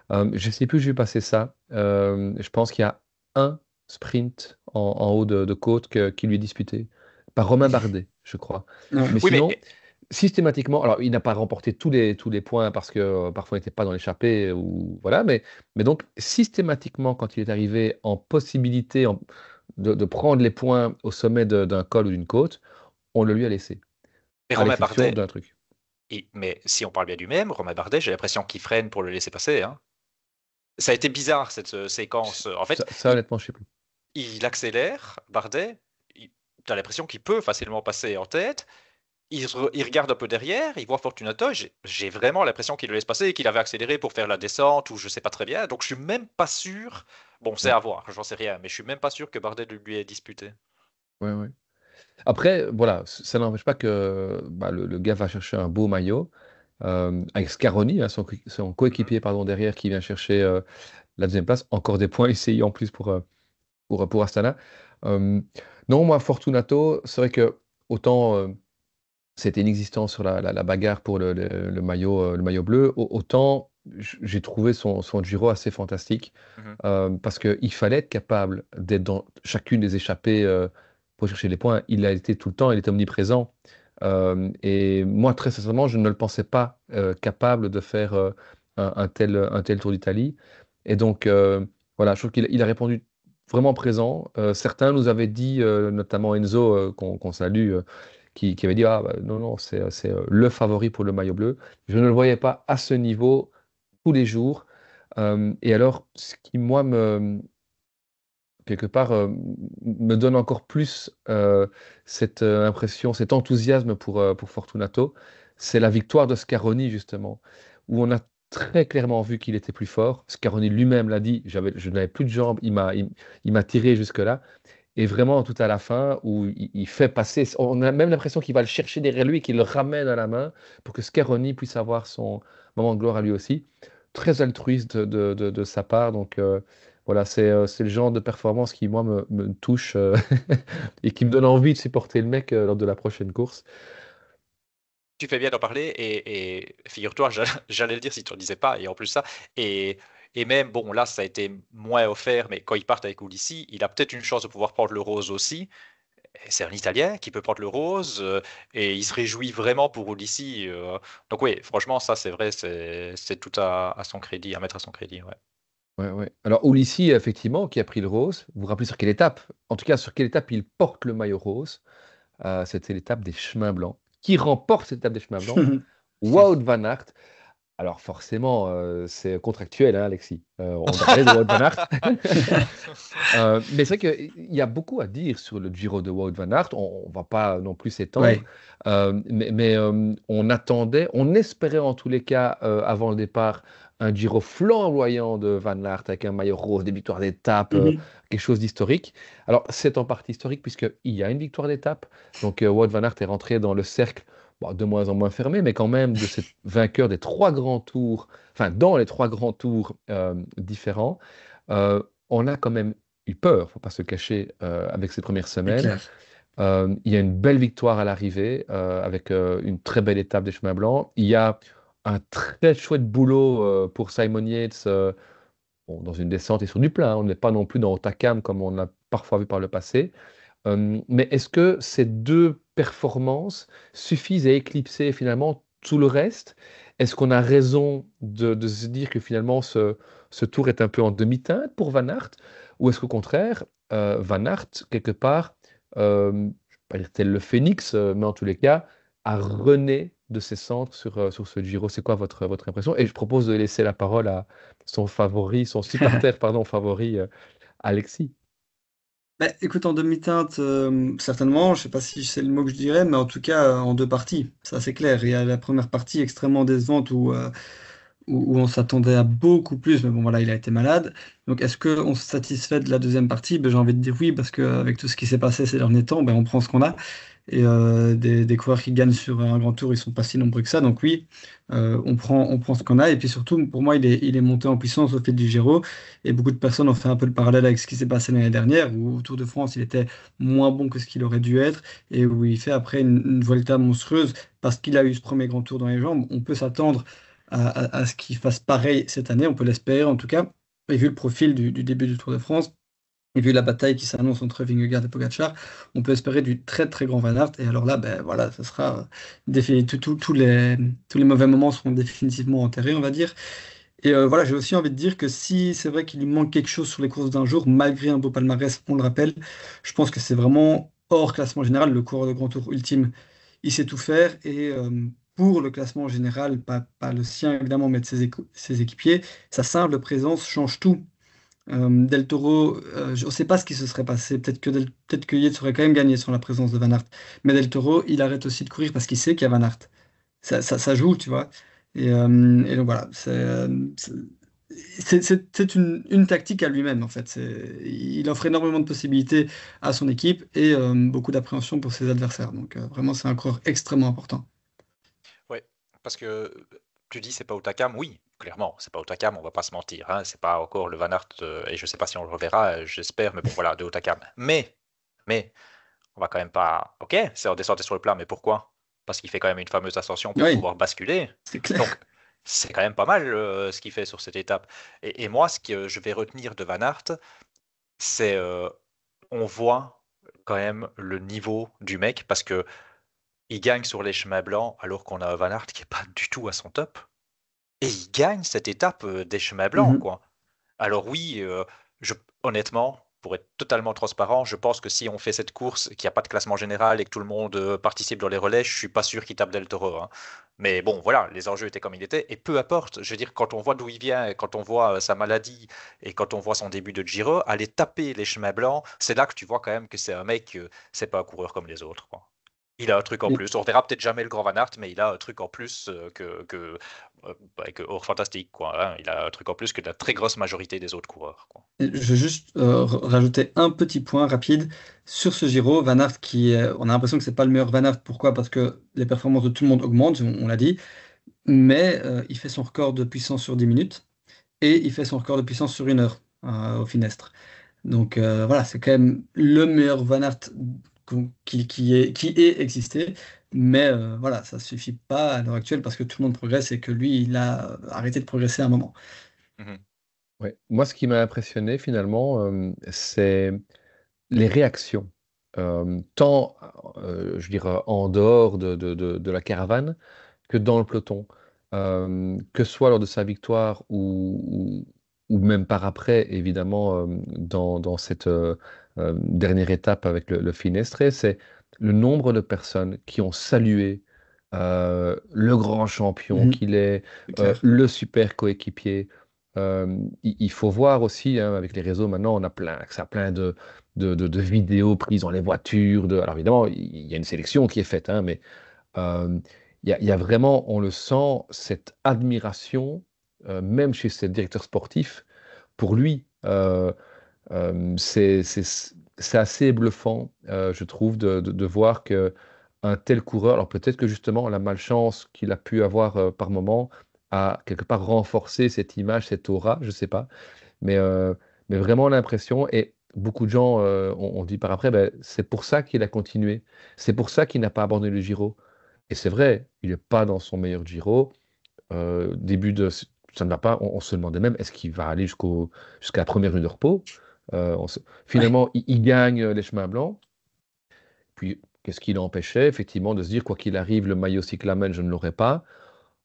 Speaker 1: Je ne sais plus où j'ai passé ça. Je pense qu'il y a un sprint en haut de côte qui lui est disputé par Romain Bardet, je crois.
Speaker 2: Ouais.
Speaker 1: Mais
Speaker 3: Oui, mais
Speaker 1: sinon, systématiquement, alors il n'a pas remporté tous les points parce que parfois il n'était pas dans l'échappée, ou voilà, mais donc systématiquement, quand il est arrivé en possibilité de prendre les points au sommet d'un col ou d'une côte, on le lui a laissé,
Speaker 3: mais
Speaker 1: à
Speaker 3: Romain
Speaker 1: l'exception
Speaker 3: Bardet,
Speaker 1: d'un truc.
Speaker 3: mais si on parle bien du même, Romain Bardet, j'ai l'impression qu'il freine pour le laisser passer, hein. Ça a été bizarre cette séquence. En fait,
Speaker 1: Ça, honnêtement, je sais plus.
Speaker 3: il accélère, Bardet, tu as l'impression qu'il peut facilement passer en tête. Il regarde un peu derrière, il voit Fortunato. J'ai vraiment l'impression qu'il le laisse passer, qu'il avait accéléré pour faire la descente, ou je sais pas très bien. Donc je suis même pas sûr. Bon, c'est
Speaker 1: Ouais,
Speaker 3: à voir, j'en sais rien, mais je suis même pas sûr que Bardet lui ait disputé.
Speaker 1: ouais, ouais. Après, voilà, ça n'empêche pas que bah, le gars va chercher un beau maillot avec Scaroni, hein, son
Speaker 3: Mhm.
Speaker 1: coéquipier pardon, derrière, qui vient chercher la deuxième place. Encore des points ici en plus pour Astana. Euh, non, moi, Fortunato, c'est vrai que autant c'était inexistant sur la bagarre pour le maillot bleu, autant j'ai trouvé son Giro assez fantastique
Speaker 3: Mhm.
Speaker 1: parce qu'il fallait être capable d'être dans chacune des échappées pour chercher les points. Il a été tout le temps, il était omniprésent. Et moi, très sincèrement, je ne le pensais pas capable de faire un tel Tour d'Italie. Et donc, voilà, je trouve qu'il a répondu vraiment présent. Certains nous avaient dit, notamment Enzo, qu'on salue, qui avait dit, ah, bah, non, non, c'est le favori pour le maillot bleu. Je ne le voyais pas à ce niveau tous les jours. Et alors, ce qui, moi, quelque part, me donne encore plus cette impression, cet enthousiasme pour Fortunato, c'est la victoire de Scaroni, justement, où on a très clairement vu qu'il était plus fort. Scaroni lui-même l'a dit, je n'avais plus de jambes, il m'a tiré jusque-là. Et vraiment, tout à la fin, où il fait passer, on a même l'impression qu'il va le chercher derrière lui et qu'il le ramène à la main pour que Scaroni puisse avoir son moment de gloire à lui aussi. Très altruiste de sa part. Donc voilà, c'est le genre de performance qui, moi, me touche et qui me donne envie de supporter le mec lors de la prochaine course.
Speaker 3: Tu fais bien d'en parler et figure-toi, j'allais le dire si tu ne le disais pas, et en plus ça, et, et même, bon, là, ça a été moins offert, mais quand ils partent avec Ulissi, il a peut-être une chance de pouvoir prendre le rose aussi. Et c'est un Italien qui peut prendre le rose, et il se réjouit vraiment pour Ulissi. Donc oui, franchement, ça, c'est vrai, c'est tout à son crédit, à mettre à son crédit, ouais.
Speaker 1: Ouais, ouais. Alors, Ulissi, effectivement, qui a pris le rose, vous vous rappelez sur quelle étape? En tout cas, sur quelle étape il porte le maillot rose? C'était l'étape des chemins blancs. Qui remporte cette étape des chemins blancs? Wout van Aert. Alors forcément, c'est contractuel, hein, Alexis. On doit parler de Wout van Aert. Mais c'est vrai qu'il y a beaucoup à dire sur le Giro de Wout van Aert. On ne va pas non plus s'étendre.
Speaker 2: Ouais.
Speaker 1: On attendait, on espérait en tous les cas, avant le départ, un Giro flamboyant de Van Aert avec un maillot rose, des victoires d'étape,
Speaker 2: Mhm.
Speaker 1: quelque chose d'historique. Alors c'est en partie historique puisqu'il y a une victoire d'étape. Donc Wout van Aert est rentré dans le cercle, bon, de moins en moins fermé, mais quand même de ces vainqueurs des trois grands tours, enfin dans les trois grands tours différents. Euh, on a quand même eu peur, faut pas se cacher, avec ces premières
Speaker 2: C'est
Speaker 1: semaines.
Speaker 2: clair.
Speaker 1: Il y a une belle victoire à l'arrivée, avec une très belle étape des chemins blancs. Il y a un très chouette boulot pour Simon Yates, bon, dans une descente et sur du plat, hein. On n'est pas non plus dans Otakam comme on l'a parfois vu par le passé. Mais est-ce que ces deux performances suffisent à éclipser finalement tout le reste? Est-ce qu'on a raison de se dire que finalement ce tour est un peu en demi-teinte pour Van Aert? Ou est-ce qu'au contraire, Van Aert, quelque part, je ne vais pas dire tel le phénix, mais en tous les cas, a rené de ses cendres sur ce Giro? C'est quoi votre impression? Et je propose de laisser la parole à son favori, son supporter, pardon, favori, Alexis.
Speaker 2: Bah, écoute, en demi-teinte, certainement, je sais pas si c'est le mot que je dirais, mais en tout cas, en deux parties, ça c'est clair. Il y a la première partie extrêmement décevante où on s'attendait à beaucoup plus, mais bon voilà, il a été malade. Donc est-ce qu'on se satisfait de la deuxième partie? Ben, j'ai envie de dire oui, parce qu'avec tout ce qui s'est passé ces derniers temps, ben, on prend ce qu'on a. Et des coureurs qui gagnent sur un grand tour, ils sont pas si nombreux que ça. Donc oui, on prend ce qu'on a. Et puis surtout, pour moi, il est monté en puissance au fil du Giro. Et beaucoup de personnes ont fait un peu le parallèle avec ce qui s'est passé l'année dernière, où au Tour de France, il était moins bon que ce qu'il aurait dû être, et où il fait après une Vuelta monstrueuse, parce qu'il a eu ce premier grand tour dans les jambes. On peut s'attendre à ce qu'il fasse pareil cette année, on peut l'espérer en tout cas. Et vu le profil du début du Tour de France, et vu la bataille qui s'annonce entre Vingegaard et Pogacar, on peut espérer du très très grand Van Aert. Et alors là, ben voilà, ça sera tous les mauvais moments seront définitivement enterrés, on va dire. Et voilà, j'ai aussi envie de dire que si c'est vrai qu'il lui manque quelque chose sur les courses d'un jour, malgré un beau palmarès, on le rappelle, je pense que c'est vraiment hors classement général, le coureur de grand tour ultime. Il sait tout faire et pour le classement général, pas le sien évidemment, mais de ses équipiers, sa simple présence change tout. Del Toro, je ne sais pas ce qui se serait passé. Peut-être que Yates aurait quand même gagné sans la présence de Van Aert. Mais Del Toro, il arrête aussi de courir parce qu'il sait qu'il y a Van Aert. Ça joue, tu vois. Et donc voilà, c'est une tactique à lui-même, en fait. Il offre énormément de possibilités à son équipe et beaucoup d'appréhension pour ses adversaires. Donc vraiment, c'est un coureur extrêmement important.
Speaker 3: Ouais, parce que tu dis c'est pas Otakam, oui, clairement, c'est pas Otakam, on va pas se mentir, hein, c'est pas encore le Van Aert, et je sais pas si on le reverra, j'espère, mais bon voilà, de Otakam. Mais, on va quand même pas. Ok, c'est redescendre sur le plat, mais pourquoi? Parce qu'il fait quand même une fameuse ascension pour
Speaker 2: Oui,
Speaker 3: pouvoir basculer.
Speaker 2: c'est
Speaker 3: Donc,
Speaker 2: clair.
Speaker 3: c'est quand même pas mal ce qu'il fait sur cette étape. Et moi, ce que je vais retenir de Van Aert, c'est on voit quand même le niveau du mec, parce que il gagne sur les chemins blancs alors qu'on a Van Aert qui est pas du tout à son top. Et il gagne cette étape des chemins blancs,
Speaker 2: Mhm.
Speaker 3: quoi. Alors oui, je, honnêtement, pour être totalement transparent, je pense que si on fait cette course, qu'il n'y a pas de classement général et que tout le monde participe dans les relais, je suis pas sûr qu'il tape Del Toro, hein. Mais bon, voilà, les enjeux étaient comme ils étaient. Et peu importe, je veux dire, quand on voit d'où il vient, quand on voit sa maladie et quand on voit son début de Giro, aller taper les chemins blancs, c'est là que tu vois quand même que c'est un mec, c'est pas un coureur comme les autres, quoi. Il a un truc en
Speaker 2: Et
Speaker 3: plus. On verra peut-être jamais le Grand Van Aert, mais il a un truc en plus que hors fantastique, quoi, hein. Il a un truc en plus que la très grosse majorité des autres coureurs, quoi.
Speaker 2: je vais juste rajouter un petit point rapide sur ce Giro. Van Aert on a l'impression que c'est pas le meilleur Van Aert. Pourquoi? Parce que les performances de tout le monde augmentent, on l'a dit. Mais il fait son record de puissance sur 10 minutes et il fait son record de puissance sur 1 heure au Finestre. Donc voilà, c'est quand même le meilleur Van Aert qui ait existé. Mais voilà, ça ne suffit pas à l'heure actuelle parce que tout le monde progresse et que lui, il a arrêté de progresser à un moment.
Speaker 3: Mhm.
Speaker 1: Ouais. Moi, ce qui m'a impressionné finalement, c'est les réactions. Tant, je dirais, en dehors de la caravane que dans le peloton. Que ce soit lors de sa victoire ou même par après, évidemment, dans cette dernière étape avec le Finestre, c'est le nombre de personnes qui ont salué le grand champion
Speaker 2: Mhm,
Speaker 1: qu'il est,
Speaker 2: c'est clair.
Speaker 1: le super coéquipier. Il faut voir aussi, hein, avec les réseaux maintenant, on a accès à plein de vidéos prises dans les voitures. Alors évidemment, il y a une sélection qui est faite, hein, mais euh, il y a vraiment, on le sent, cette admiration, même chez ces directeurs sportifs, pour lui. C'est assez bluffant, je trouve, de voir que un tel coureur, alors peut-être que justement la malchance qu'il a pu avoir par moment a quelque part renforcé cette image, cette aura, je ne sais pas, mais, euh, mais vraiment l'impression, et beaucoup de gens ont dit par après, ben, c'est pour ça qu'il a continué, c'est pour ça qu'il n'a pas abandonné le Giro. Et c'est vrai, il n'est pas dans son meilleur Giro. Début de, ça ne va pas. On se demandait même est-ce qu'il va aller jusqu'à la première rue de repos.
Speaker 2: Ouais,
Speaker 1: Finalement, il gagne les chemins blancs. Puis, qu'est-ce qui l'empêchait effectivement de se dire quoi qu'il arrive, le maillot cyclamen, je ne l'aurai pas.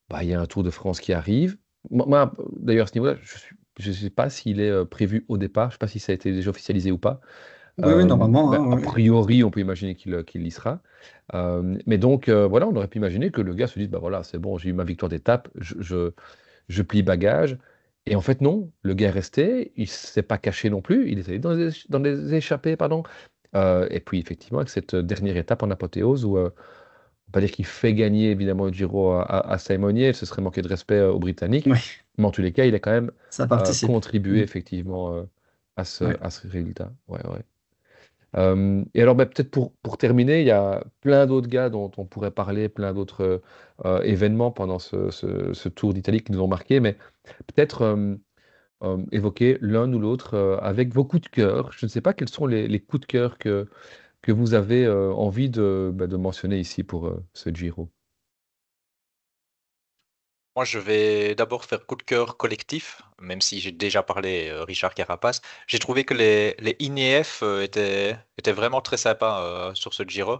Speaker 1: Bah, il y a un Tour de France qui arrive. Moi, d'ailleurs, à ce niveau-là, je ne sais pas s'il est prévu au départ. Je ne sais pas si ça a été déjà officialisé ou pas.
Speaker 2: oui, oui, normalement,
Speaker 1: Ben,
Speaker 2: hein,
Speaker 1: a
Speaker 2: oui.
Speaker 1: priori, on peut imaginer qu'il y sera. Mais donc, voilà, on aurait pu imaginer que le gars se dise, bah voilà, c'est bon, j'ai eu ma victoire d'étape, je plie bagage. Et en fait, non, le gars est resté, il ne s'est pas caché non plus, il est allé dans les échappées, pardon. Et puis, effectivement, avec cette dernière étape en apothéose où, on va pas dire qu'il fait gagner, évidemment, le Giro à Simon Yates, ce serait manquer de respect aux Britanniques.
Speaker 2: Oui,
Speaker 1: Mais en tous les cas, il a quand même
Speaker 2: ça participe.
Speaker 1: contribué,
Speaker 2: Mm.
Speaker 1: effectivement, à ce,
Speaker 2: Ouais.
Speaker 1: à ce résultat. Ouais, ouais. Et alors, bah, peut-être pour terminer, il y a plein d'autres gars dont on pourrait parler, plein d'autres événements pendant ce Tour d'Italie qui nous ont marqué, mais peut-être évoquer l'un ou l'autre avec vos coups de cœur. Je ne sais pas quels sont les coups de cœur que vous avez envie de mentionner ici pour ce Giro.
Speaker 3: Moi, je vais d'abord faire coup de cœur collectif, même si j'ai déjà parlé Richard Carapace. J'ai trouvé que les INEF étaient vraiment très sympas sur ce Giro.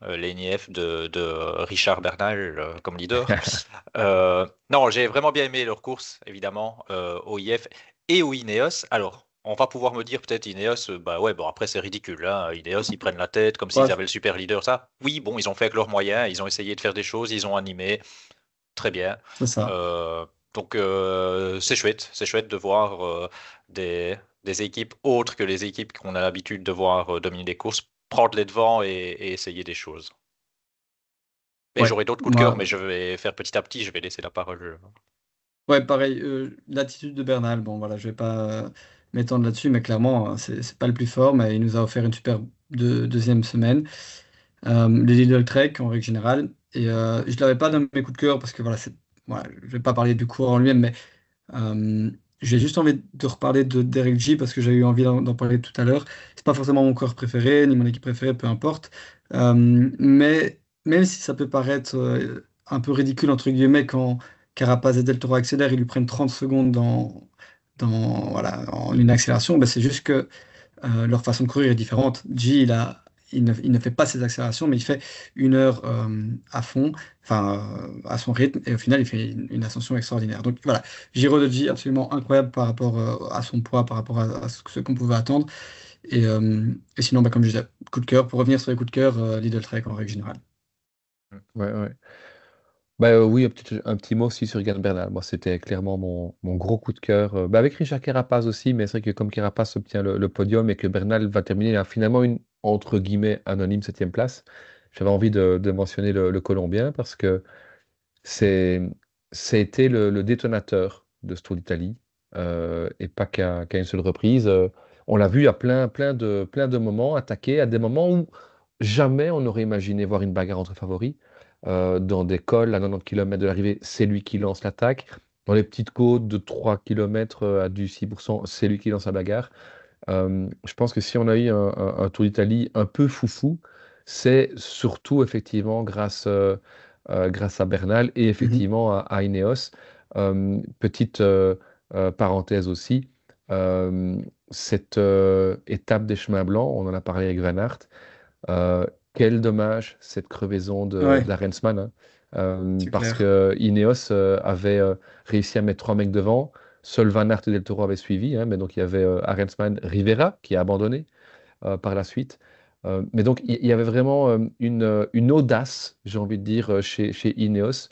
Speaker 3: Les INEF de Richard Bernal comme leader. Non, j'ai vraiment bien aimé leur course, évidemment, au IF et au Ineos. Alors, on va pouvoir me dire peut-être Ineos, bah ouais, bon après c'est ridicule, hein. Ineos, ils prennent la tête comme s'ils
Speaker 2: Ouais,
Speaker 3: avaient le super leader, ça. Oui, bon, ils ont fait avec leurs moyens, ils ont essayé de faire des choses, ils ont animé, très bien.
Speaker 2: c'est ça.
Speaker 3: Euh, donc c'est chouette de voir des équipes autres que les équipes qu'on a l'habitude de voir dominer des courses, prendre les devants et essayer des choses. Mais
Speaker 2: Ouais,
Speaker 3: j'aurai d'autres coups de cœur,
Speaker 2: moi,
Speaker 3: mais je vais faire petit à petit, je vais laisser la parole.
Speaker 2: ouais, pareil, l'attitude de Bernal, bon voilà, je vais pas m'étendre là-dessus, mais clairement, c'est pas le plus fort, mais il nous a offert une super deuxième semaine. Les Lidl Trek en règle générale, et je l'avais pas dans mes coups de cœur parce que voilà, voilà, je vais pas parler du cours en lui-même, mais j'ai juste envie de reparler de Derek G parce que j'ai eu envie d'en parler tout à l'heure. C'est pas forcément mon coureur préféré, ni mon équipe préférée, peu importe. Mais même si ça peut paraître un peu ridicule, entre guillemets, quand Carapaz et Del Toro accélèrent, ils lui prennent 30 secondes voilà, en une accélération, ben c'est juste que leur façon de courir est différente. G, il ne fait pas ses accélérations, mais il fait 1 heure à fond, enfin à son rythme, et au final, il fait une ascension extraordinaire. Donc voilà, Giro de G absolument incroyable par rapport à son poids, par rapport à ce qu'on pouvait attendre. Et sinon, comme je disais, coup de cœur, pour revenir sur les coups de cœur, Lidl Trek en règle générale.
Speaker 1: Ouais, ouais. Bah, oui, un petit mot aussi sur Egan Bernal. Moi, c'était clairement mon gros coup de cœur. Bah, avec Richard Carapaz aussi, mais c'est vrai que comme Carapaz obtient le podium et que Bernal va terminer à finalement une, entre guillemets, anonyme septième place, j'avais envie de mentionner le Colombien parce que c'est, c'était le détonateur de ce Tour d'Italie et pas qu'à une seule reprise. On l'a vu à plein de moments attaquer, à des moments où jamais on n'aurait imaginé voir une bagarre entre favoris. Dans des cols à 90 km de l'arrivée, c'est lui qui lance l'attaque. Dans les petites côtes de 3 km à du 6%, c'est lui qui lance la bagarre. Je pense que si on a eu un Tour d'Italie un peu foufou, c'est surtout effectivement grâce à Bernal et
Speaker 2: Mhm.
Speaker 1: effectivement à Ineos. Petite parenthèse aussi, euh, cette étape des chemins blancs, on en a parlé avec Van Aert. Euh, Quel dommage cette crevaison
Speaker 2: Ouais,
Speaker 1: d'Arensman, hein.
Speaker 2: c'est
Speaker 1: Parce
Speaker 2: clair.
Speaker 1: que Ineos avait réussi à mettre trois mecs devant. Seul Van Aert et Del Toro avaient suivi, hein, mais donc il y avait Arensman, Rivera qui a abandonné par la suite. Mais donc il y avait vraiment une audace, j'ai envie de dire, chez Ineos,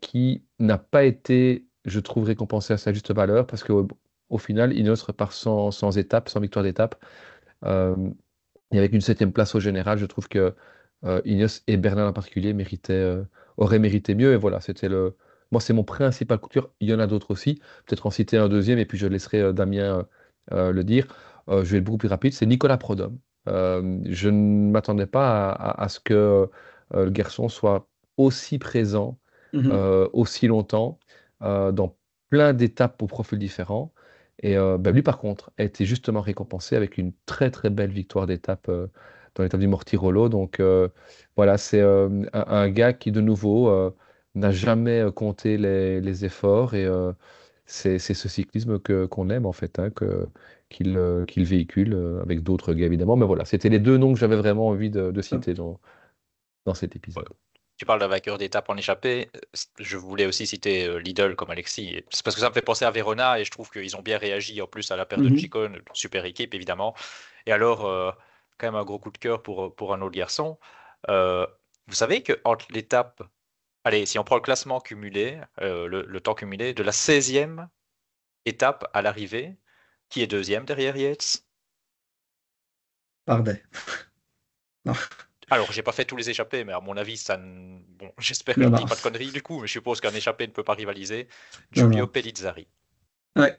Speaker 1: qui n'a pas été, je trouve, récompensée à sa juste valeur, parce qu'au final, Ineos repart sans étape, sans victoire d'étape. Euh, et avec une septième place au général, je trouve que Ineos et Bernal en particulier auraient mérité mieux. Et voilà, moi, c'est mon principal coup de cœur. Il y en a d'autres aussi. Peut-être en citer un deuxième, et puis je laisserai Damien le dire. Je vais être beaucoup plus rapide. C'est Nicolas Prodhomme. Je ne m'attendais pas à ce que le garçon soit aussi présent,
Speaker 2: Mhm.
Speaker 1: aussi longtemps, dans plein d'étapes au profil différent. Et bah, lui, par contre, a été justement récompensé avec une très très belle victoire d'étape dans l'étape du Mortirolo. Donc voilà, c'est un gars qui, de nouveau, n'a jamais compté les efforts. Et c'est ce cyclisme qu'on aime, en fait, hein, qu'il véhicule avec d'autres gars, évidemment. Mais voilà, c'était les deux noms que j'avais vraiment envie de citer dans cet
Speaker 3: Ouais.
Speaker 1: épisode.
Speaker 3: Tu parles d'un vainqueur d'étape en échappée. Je voulais aussi citer Lidl comme Alexis. C'est parce que ça me fait penser à Verona et je trouve qu'ils ont bien réagi en plus à la perte de
Speaker 2: Mhm.
Speaker 3: Chicone, une super équipe évidemment. Et alors, quand même un gros coup de cœur pour un autre garçon. Euh, Vous savez que entre l'étape, allez, si on prend le classement cumulé, le temps cumulé, de la 16e étape à l'arrivée, qui est deuxième derrière Yates?
Speaker 2: Bardet. Non,
Speaker 3: Alors, j'ai pas fait tous les échappés, mais à mon avis, bon, j'espère que je
Speaker 2: non,
Speaker 3: ne
Speaker 2: non,
Speaker 3: dis pas de conneries du coup, mais je suppose qu'un échappé ne peut pas rivaliser.
Speaker 2: non,
Speaker 3: Giulio
Speaker 2: non.
Speaker 3: Pellizzari.
Speaker 2: Ouais.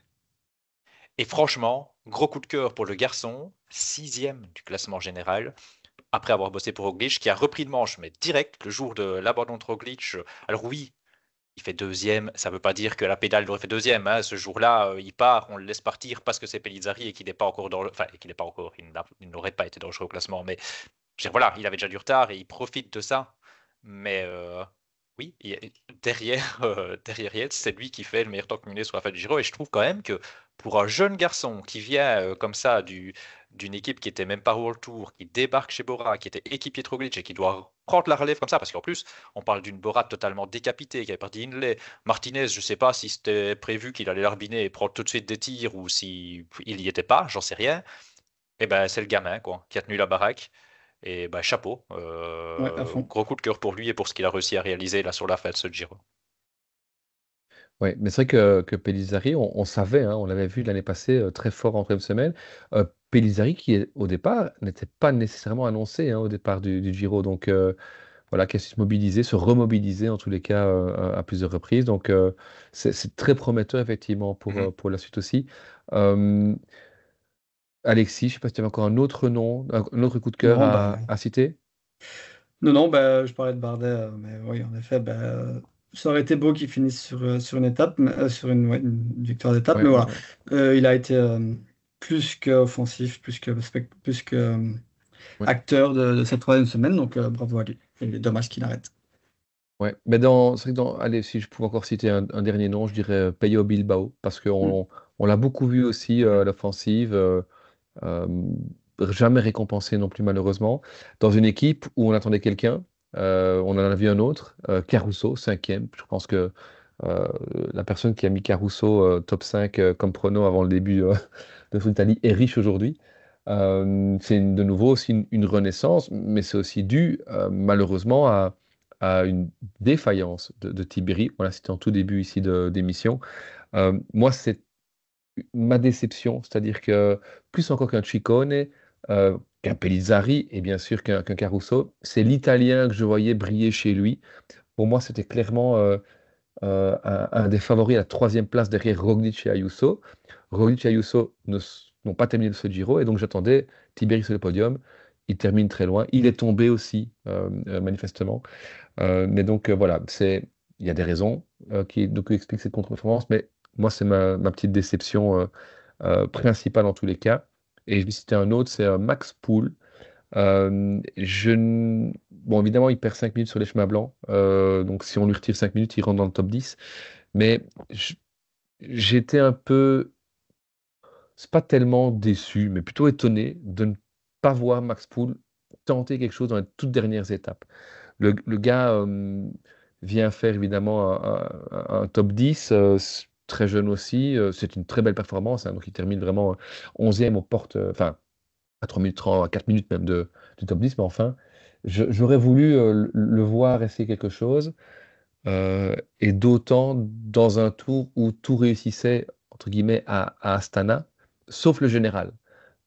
Speaker 3: Et franchement, gros coup de cœur pour le garçon, sixième du classement général, après avoir bossé pour Roglic, qui a repris de manche, mais direct, le jour de l'abandon de Roglic. Alors oui, il fait deuxième, ça ne veut pas dire que la pédale aurait fait deuxième, hein. Ce jour-là, il part, on le laisse partir parce que c'est Pellizzari et qu'il n'est pas encore dans le... Enfin, qu'il n'est pas encore, il n'aurait pas été dangereux au classement, mais je veux dire, voilà, il avait déjà du retard et il profite de ça. Mais oui, derrière, derrière Yates, c'est lui qui fait le meilleur temps cumulé sur la fin du Giro. Et je trouve quand même que pour un jeune garçon qui vient comme ça d'une équipe qui était même pas World Tour, qui débarque chez Bora, qui était équipier de Roglic et qui doit prendre la relève comme ça, parce qu'en plus, on parle d'une Bora totalement décapitée, qui avait perdu Hindley. Martinez, je sais pas si c'était prévu qu'il allait l'arbiner et prendre tout de suite des tirs ou si il y était pas, j'en sais rien. Et ben, c'est le gamin, quoi, qui a tenu la baraque. Et bah, chapeau,
Speaker 2: Ouais, à fond.
Speaker 3: gros coup de cœur pour lui et pour ce qu'il a réussi à réaliser là sur la fin de ce Giro.
Speaker 1: Ouais, mais c'est vrai que Pellizzari, on savait, hein, on l'avait vu l'année passée très fort en première semaine. Pellizzari qui, au départ, n'était pas nécessairement annoncé au départ du Giro. Donc voilà, qui a su se mobiliser, se remobiliser en tous les cas à plusieurs reprises. Donc c'est très prometteur effectivement
Speaker 3: Mhm.
Speaker 1: pour la suite aussi. Euh, Alexis, je ne sais pas si tu avais encore un autre nom, un autre coup de cœur
Speaker 2: Non,
Speaker 1: à citer.
Speaker 2: non, non, je parlais de Bardet, mais oui, en effet, ça aurait été beau qu'il finisse sur une étape, sur ouais, une victoire d'étape,
Speaker 1: Ouais,
Speaker 2: mais
Speaker 1: ouais,
Speaker 2: voilà.
Speaker 1: ouais.
Speaker 2: Il a été plus qu'offensif, plus que
Speaker 1: Ouais.
Speaker 2: acteur de cette troisième semaine, donc bravo à lui. Et dommage qu'il arrête.
Speaker 1: Ouais, mais c'est vrai que allez, si je pouvais encore citer un dernier nom, je dirais Peyo Bilbao, parce
Speaker 2: Mm.
Speaker 1: qu'on l'a beaucoup vu aussi
Speaker 3: Mhm.
Speaker 1: à l'offensive, euh, jamais récompensé non plus malheureusement, dans une équipe où on attendait quelqu'un, on en a vu un autre, Caruso, cinquième. Je pense que euh, la personne qui a mis Caruso top 5 comme prono avant le début de Tour d'Italie est riche aujourd'hui. C'est de nouveau aussi une renaissance, mais c'est aussi dû malheureusement à une défaillance de Tibéri. Voilà, c'était en tout début ici d'émission. Moi, c'est ma déception, c'est-à-dire que plus encore qu'un Ciccone, qu'un Pellizzari et bien sûr qu'un Caruso, c'est l'Italien que je voyais briller chez lui. Pour moi, c'était clairement un des favoris à la troisième place derrière Roglic et Ayuso. Roglic et Ayuso n'ont pas terminé ce Giro et donc j'attendais Tibéri sur le podium. Il termine très loin. Il est tombé aussi, manifestement. Mais donc voilà, il y a des raisons qui expliquent cette contre-performance, mais moi, c'est ma petite déception principale en tous les cas. Et je vais citer un autre, c'est Max Poole. Bon, évidemment, il perd 5 minutes sur les chemins blancs. Donc, si on lui retire 5 minutes, il rentre dans le top 10. Mais j'étais un peu, c'est pas tellement déçu, mais plutôt étonné de ne pas voir Max Poole tenter quelque chose dans les toutes dernières étapes. Le gars vient faire évidemment un top 10, très jeune aussi. C'est une très belle performance, hein, donc il termine vraiment 11e aux portes, enfin à 3 minutes 30, à 4 minutes même du top 10, mais enfin, j'aurais voulu le voir essayer quelque chose, et d'autant dans un tour où tout réussissait, entre guillemets, à Astana, sauf le général.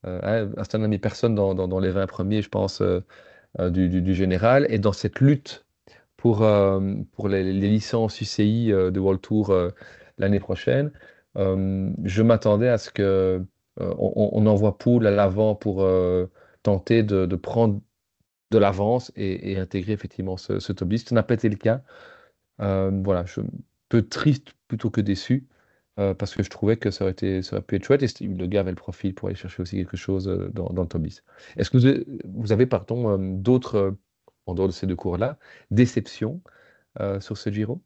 Speaker 1: Astana n'a mis personne dans les 20 premiers, je pense, du général, et dans cette lutte pour les licences UCI de World Tour l'année prochaine. Je m'attendais à ce que on envoie Poole à l'avant pour tenter de prendre de l'avance et intégrer effectivement ce top 10. Ça n'a pas été le cas. Voilà, je suis un peu triste plutôt que déçu. Parce que je trouvais que ça aurait pu être chouette et le gars avait le profil pour aller chercher aussi quelque chose dans le top 10. Est-ce que vous avez pardon, d'autres, en dehors de ces deux cours-là, déceptions sur ce Giro?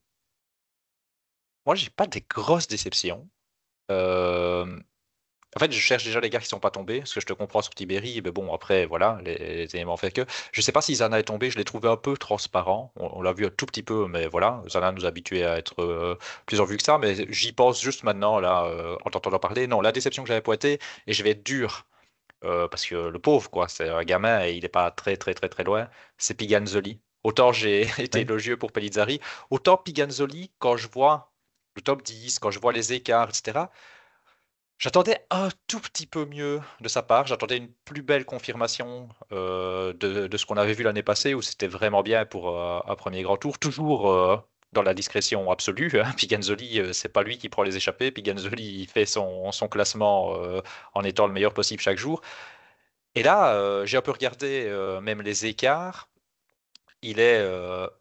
Speaker 3: Moi, j'ai pas des grosses déceptions. Euh, En fait, je cherche déjà les gars qui sont pas tombés, parce que je te comprends sur Tibéri, mais bon, après, voilà, les éléments fait que. Je sais pas si Zana est tombé, je l'ai trouvé un peu transparent. On l'a vu un tout petit peu, mais voilà, Zana nous a habitués à être plus en vue que ça, mais j'y pense juste maintenant, là, en t'entendant parler. Non, la déception que j'avais pointée, et je vais être dur, parce que le pauvre, quoi, c'est un gamin et il est pas très, très, très, très loin, c'est Piganzoli. Autant j'ai été
Speaker 1: Ouais.
Speaker 3: élogieux pour Pellizzari, autant Piganzoli, quand je vois le top 10, quand je vois les écarts, etc., j'attendais un tout petit peu mieux de sa part. J'attendais une plus belle confirmation de ce qu'on avait vu l'année passée, où c'était vraiment bien pour un premier grand tour. Toujours dans la discrétion absolue, hein. Piganzoli, c'est pas lui qui prend les échappées. Piganzoli, il fait son classement en étant le meilleur possible chaque jour. Et là, j'ai un peu regardé même les écarts. Il est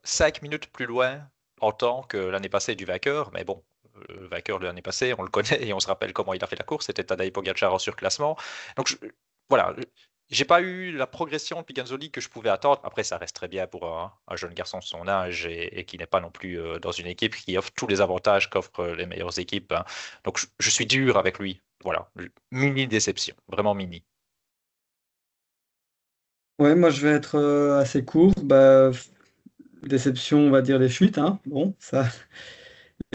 Speaker 3: 5 minutes plus loin en temps que l'année passée du vainqueur, mais bon, le vainqueur de l'année passée, on le connaît et on se rappelle comment il a fait la course, c'était Tadej Pogacar en surclassement. Donc voilà, j'ai pas eu la progression de Piganzoli que je pouvais attendre. Après, ça reste très bien pour un jeune garçon de son âge et qui n'est pas non plus dans une équipe qui offre tous les avantages qu'offrent les meilleures équipes, hein. Donc je suis dur avec lui. Voilà, mini déception, vraiment mini.
Speaker 2: Ouais, moi je vais être assez court. Bah, déception, on va dire les fuites, hein. Bon, ça.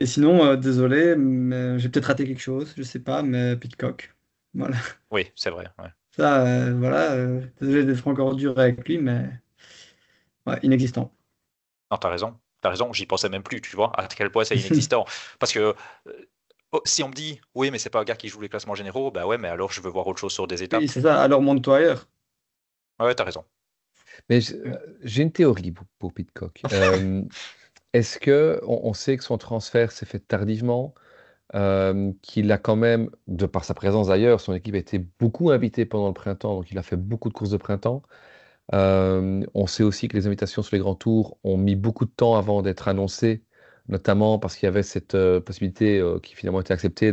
Speaker 2: Et sinon, désolé, mais j'ai peut-être raté quelque chose, je sais pas, mais Pitcock. Voilà.
Speaker 3: Oui, c'est vrai. Ouais.
Speaker 2: Ça, voilà. Désolé d'être encore dur avec lui, mais ouais, inexistant.
Speaker 3: Non, t'as raison, j'y pensais même plus, tu vois, à quel point c'est inexistant. Parce que si on me dit, oui, mais c'est pas un gars qui joue les classements généraux, bah ouais, mais alors je veux voir autre chose sur des
Speaker 2: Oui,
Speaker 3: étapes.
Speaker 2: c'est ça. Alors monte-toi ailleurs.
Speaker 3: Ouais, t'as raison.
Speaker 1: Mais j'ai une théorie pour Pidcock. Est-ce que on sait que son transfert s'est fait tardivement, qu'il a quand même, de par sa présence d'ailleurs, son équipe a été beaucoup invitée pendant le printemps, donc il a fait beaucoup de courses de printemps. On sait aussi que les invitations sur les grands tours ont mis beaucoup de temps avant d'être annoncées, notamment parce qu'il y avait cette possibilité qui finalement a été acceptée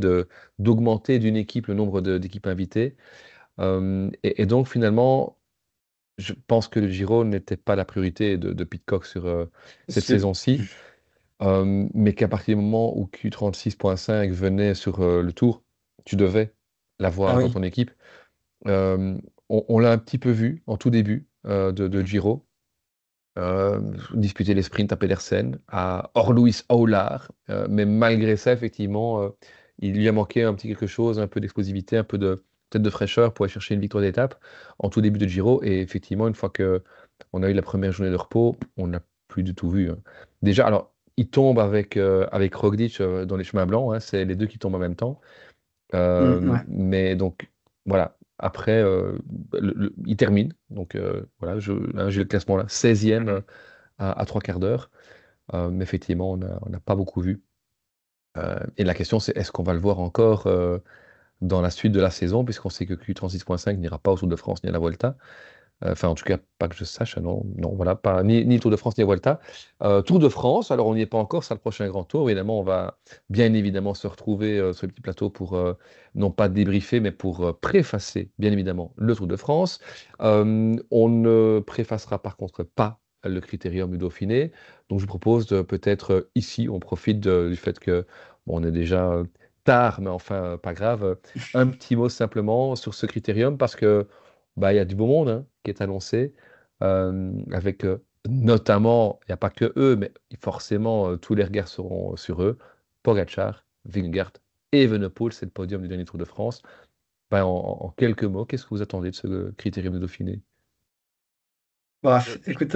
Speaker 1: d'augmenter d'une équipe le nombre d'équipes invitées. Et donc finalement, je pense que le Giro n'était pas la priorité de Pidcock sur cette
Speaker 2: C'est-
Speaker 1: saison-ci, mais qu'à partir du moment où Q36.5 venait sur le tour, tu devais
Speaker 2: Ah
Speaker 1: l'avoir dans
Speaker 2: oui.
Speaker 1: ton équipe. On l'a un petit peu vu en tout début de
Speaker 3: Mm.
Speaker 1: Giro, disputer les sprints à Pedersen, à Orluis Aulard, mais malgré ça, effectivement, il lui a manqué un petit quelque chose, un peu d'explosivité, un peu peut-être de fraîcheur pour aller chercher une victoire d'étape en tout début de Giro. Et effectivement, une fois qu'on a eu la première journée de repos, on n'a plus du tout vu. Déjà, alors, il tombe avec Roglic dans les chemins blancs, c'est les deux qui tombent en même temps.
Speaker 2: Ouais.
Speaker 1: Mais donc, voilà. Après, il termine. Donc, voilà, j'ai le classement là, 16e à 3/4 d'heure. Mais effectivement, on n'a pas beaucoup vu. Et la question, c'est est-ce qu'on va le voir encore dans la suite de la saison, puisqu'on sait que Q36.5 n'ira pas au Tour de France ni à la Vuelta. Enfin, en tout cas, pas que je sache, non, non, voilà, pas, ni le Tour de France ni la Vuelta. Tour de France, alors on n'y est pas encore, c'est le prochain grand tour. Évidemment, on va bien évidemment se retrouver sur le petit plateau pour, non pas débriefer, mais pour préfacer, bien évidemment, le Tour de France. On ne préfacera par contre pas le Critérium du Dauphiné. Donc, je vous propose peut-être ici, on profite du fait que bon, on est déjà tard, mais enfin, pas grave, un petit mot simplement sur ce Critérium, parce que bah, il y a du beau monde qui est annoncé, avec notamment, il n'y a pas que eux, mais forcément, tous les regards seront sur eux. Pogacar, Vingegaard et Evenepoel, c'est le podium du dernier Tour de France. Ben, en quelques mots, qu'est-ce que vous attendez de ce Critérium de Dauphiné?
Speaker 3: Je-
Speaker 2: Bref, écoute,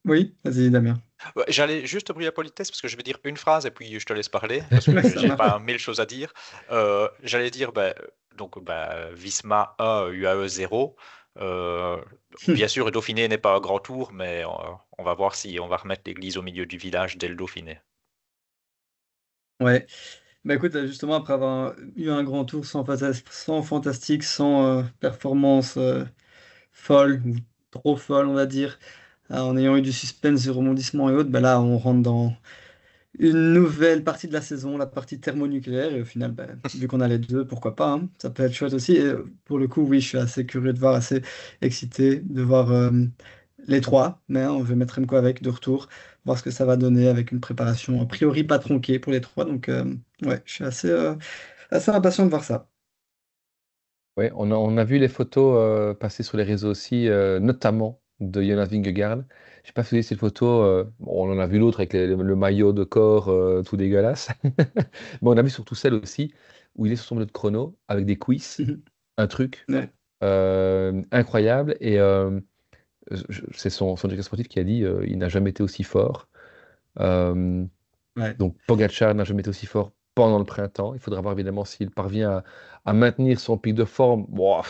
Speaker 2: oui, vas-y, Damien.
Speaker 3: Ouais, j'allais juste brûler la politesse parce que je vais dire une phrase et puis je te laisse parler parce que
Speaker 2: Ouais, ça
Speaker 3: j'ai
Speaker 2: marche.
Speaker 3: pas mille choses à dire. J'allais dire Visma 1, UAE 0. Bien sûr, le Dauphiné n'est pas un grand tour, mais on va voir si on va remettre l'église au milieu du village dès le Dauphiné.
Speaker 2: Ouais. Bah écoute, justement, après avoir eu un grand tour sans fantastique, sans performance folle, ou trop folle, on va dire, en ayant eu du suspense, du rebondissement et autres, bah là, on rentre dans une nouvelle partie de la saison, la partie thermonucléaire, et au final, bah, vu qu'on a les deux, pourquoi pas, hein, ça peut être chouette aussi. Et pour le coup, oui, je suis assez curieux de voir, assez excité de voir les trois, mais hein, on veut mettre Remco avec de retour, voir ce que ça va donner avec une préparation a priori pas tronquée pour les trois. Donc, ouais, je suis assez impatient de voir ça.
Speaker 1: Ouais, on a vu les photos passer sur les réseaux aussi, notamment de Jonas Vingegaard. Je sais pas si vous avez cette photo, bon, on en a vu l'autre avec le maillot de corps tout dégueulasse. Mais on a vu surtout celle aussi où il est sur son mode chrono avec des quiz, un truc
Speaker 2: Ouais,
Speaker 1: incroyable. Et c'est son directeur sportif qui a dit il n'a jamais été aussi fort. Euh,
Speaker 2: ouais.
Speaker 1: donc Pogacar n'a jamais été aussi fort pendant le printemps. Il faudra voir évidemment s'il parvient à maintenir son pic de forme. Bon,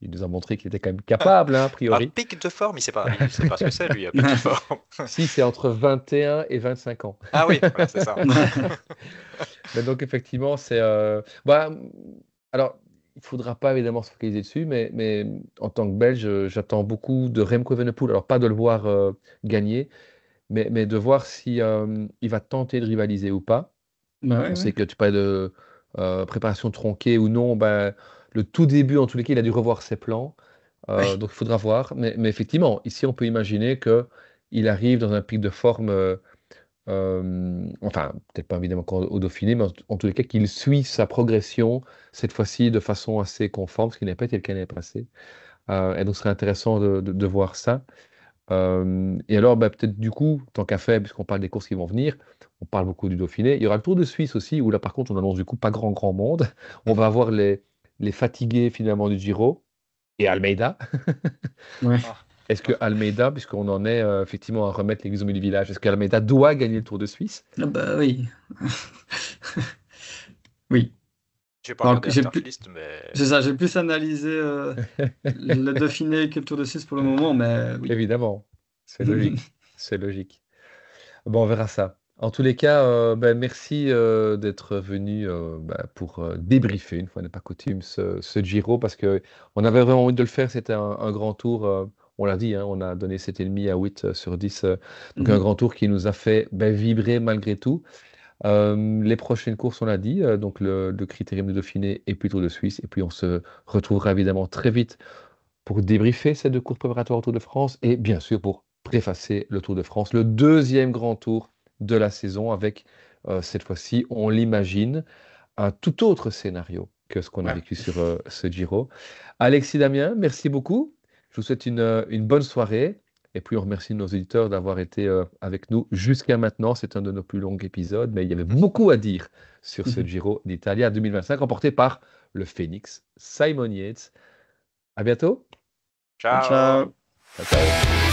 Speaker 1: il nous a montré qu'il était quand même capable, a
Speaker 3: Un
Speaker 1: priori.
Speaker 3: pic de forme, il sait pas ce que c'est lui, un pic de forme.
Speaker 1: Si, c'est entre 21 et 25 ans.
Speaker 3: Ah oui, voilà, c'est ça.
Speaker 1: Mais donc effectivement, bah, alors, il ne faudra pas évidemment se focaliser dessus, mais en tant que Belge, j'attends beaucoup de Remco Evenepoel. Alors pas de le voir gagner, mais de voir si il va tenter de rivaliser ou pas.
Speaker 2: Bah ouais,
Speaker 1: On
Speaker 2: ouais.
Speaker 1: sait que tu parlais de préparation tronquée ou non. Ben, le tout début, en tous les cas, il a dû revoir ses plans.
Speaker 2: Ouais.
Speaker 1: Donc il faudra voir. Mais effectivement, ici, on peut imaginer qu'il arrive dans un pic de forme, enfin, peut-être pas évidemment au Dauphiné, mais en tous les cas, qu'il suit sa progression, cette fois-ci de façon assez conforme, ce qui n'a pas été le cas l'année passée. Et donc, ce serait intéressant de voir ça. Et alors, bah, peut-être du coup, tant qu'à faire, puisqu'on parle des courses qui vont venir, on parle beaucoup du Dauphiné. Il y aura le Tour de Suisse aussi, où là, par contre, on annonce du coup pas grand monde. On va avoir les fatigués finalement du Giro et Almeida.
Speaker 2: Ouais.
Speaker 3: Ah.
Speaker 1: Est-ce que Almeida, puisqu'on en est effectivement à remettre l'église au milieu du village, est-ce qu'Almeida doit gagner le Tour de Suisse?
Speaker 2: Ah bah oui. Oui.
Speaker 3: J'ai pas
Speaker 2: Donc,
Speaker 3: regardé la startlist, mais
Speaker 2: c'est ça, j'ai plus analysé le Dauphiné que le Tour de Suisse pour le moment, mais oui.
Speaker 1: Évidemment, c'est logique. C'est logique. Bon, on verra ça. En tous les cas, ben, merci d'être venu pour débriefer, une fois n'est pas coutume, ce Giro, parce que on avait vraiment envie de le faire. C'était un grand tour. On l'a dit, on a donné 7,5 à 8 sur 10. Donc un
Speaker 2: Mhm.
Speaker 1: grand tour qui nous a fait vibrer malgré tout. Les prochaines courses, on l'a dit, donc le Critérium de Dauphiné et puis Tour de Suisse. Et puis on se retrouvera évidemment très vite pour débriefer ces deux courses préparatoires au Tour de France et bien sûr pour préfacer le Tour de France, le deuxième grand tour de la saison avec cette fois-ci, on l'imagine, un tout autre scénario que ce qu'on a
Speaker 2: Ouais.
Speaker 1: vécu sur ce Giro. Alexis Damien, merci beaucoup. Je vous souhaite une bonne soirée. Et puis on remercie nos auditeurs d'avoir été avec nous jusqu'à maintenant. C'est un de nos plus longs épisodes, mais il y avait beaucoup à dire sur ce Giro d'Italia 2025, remporté par le Phoenix, Simon Yates. À bientôt.
Speaker 3: Ciao.
Speaker 2: Ciao.
Speaker 1: Ciao, ciao.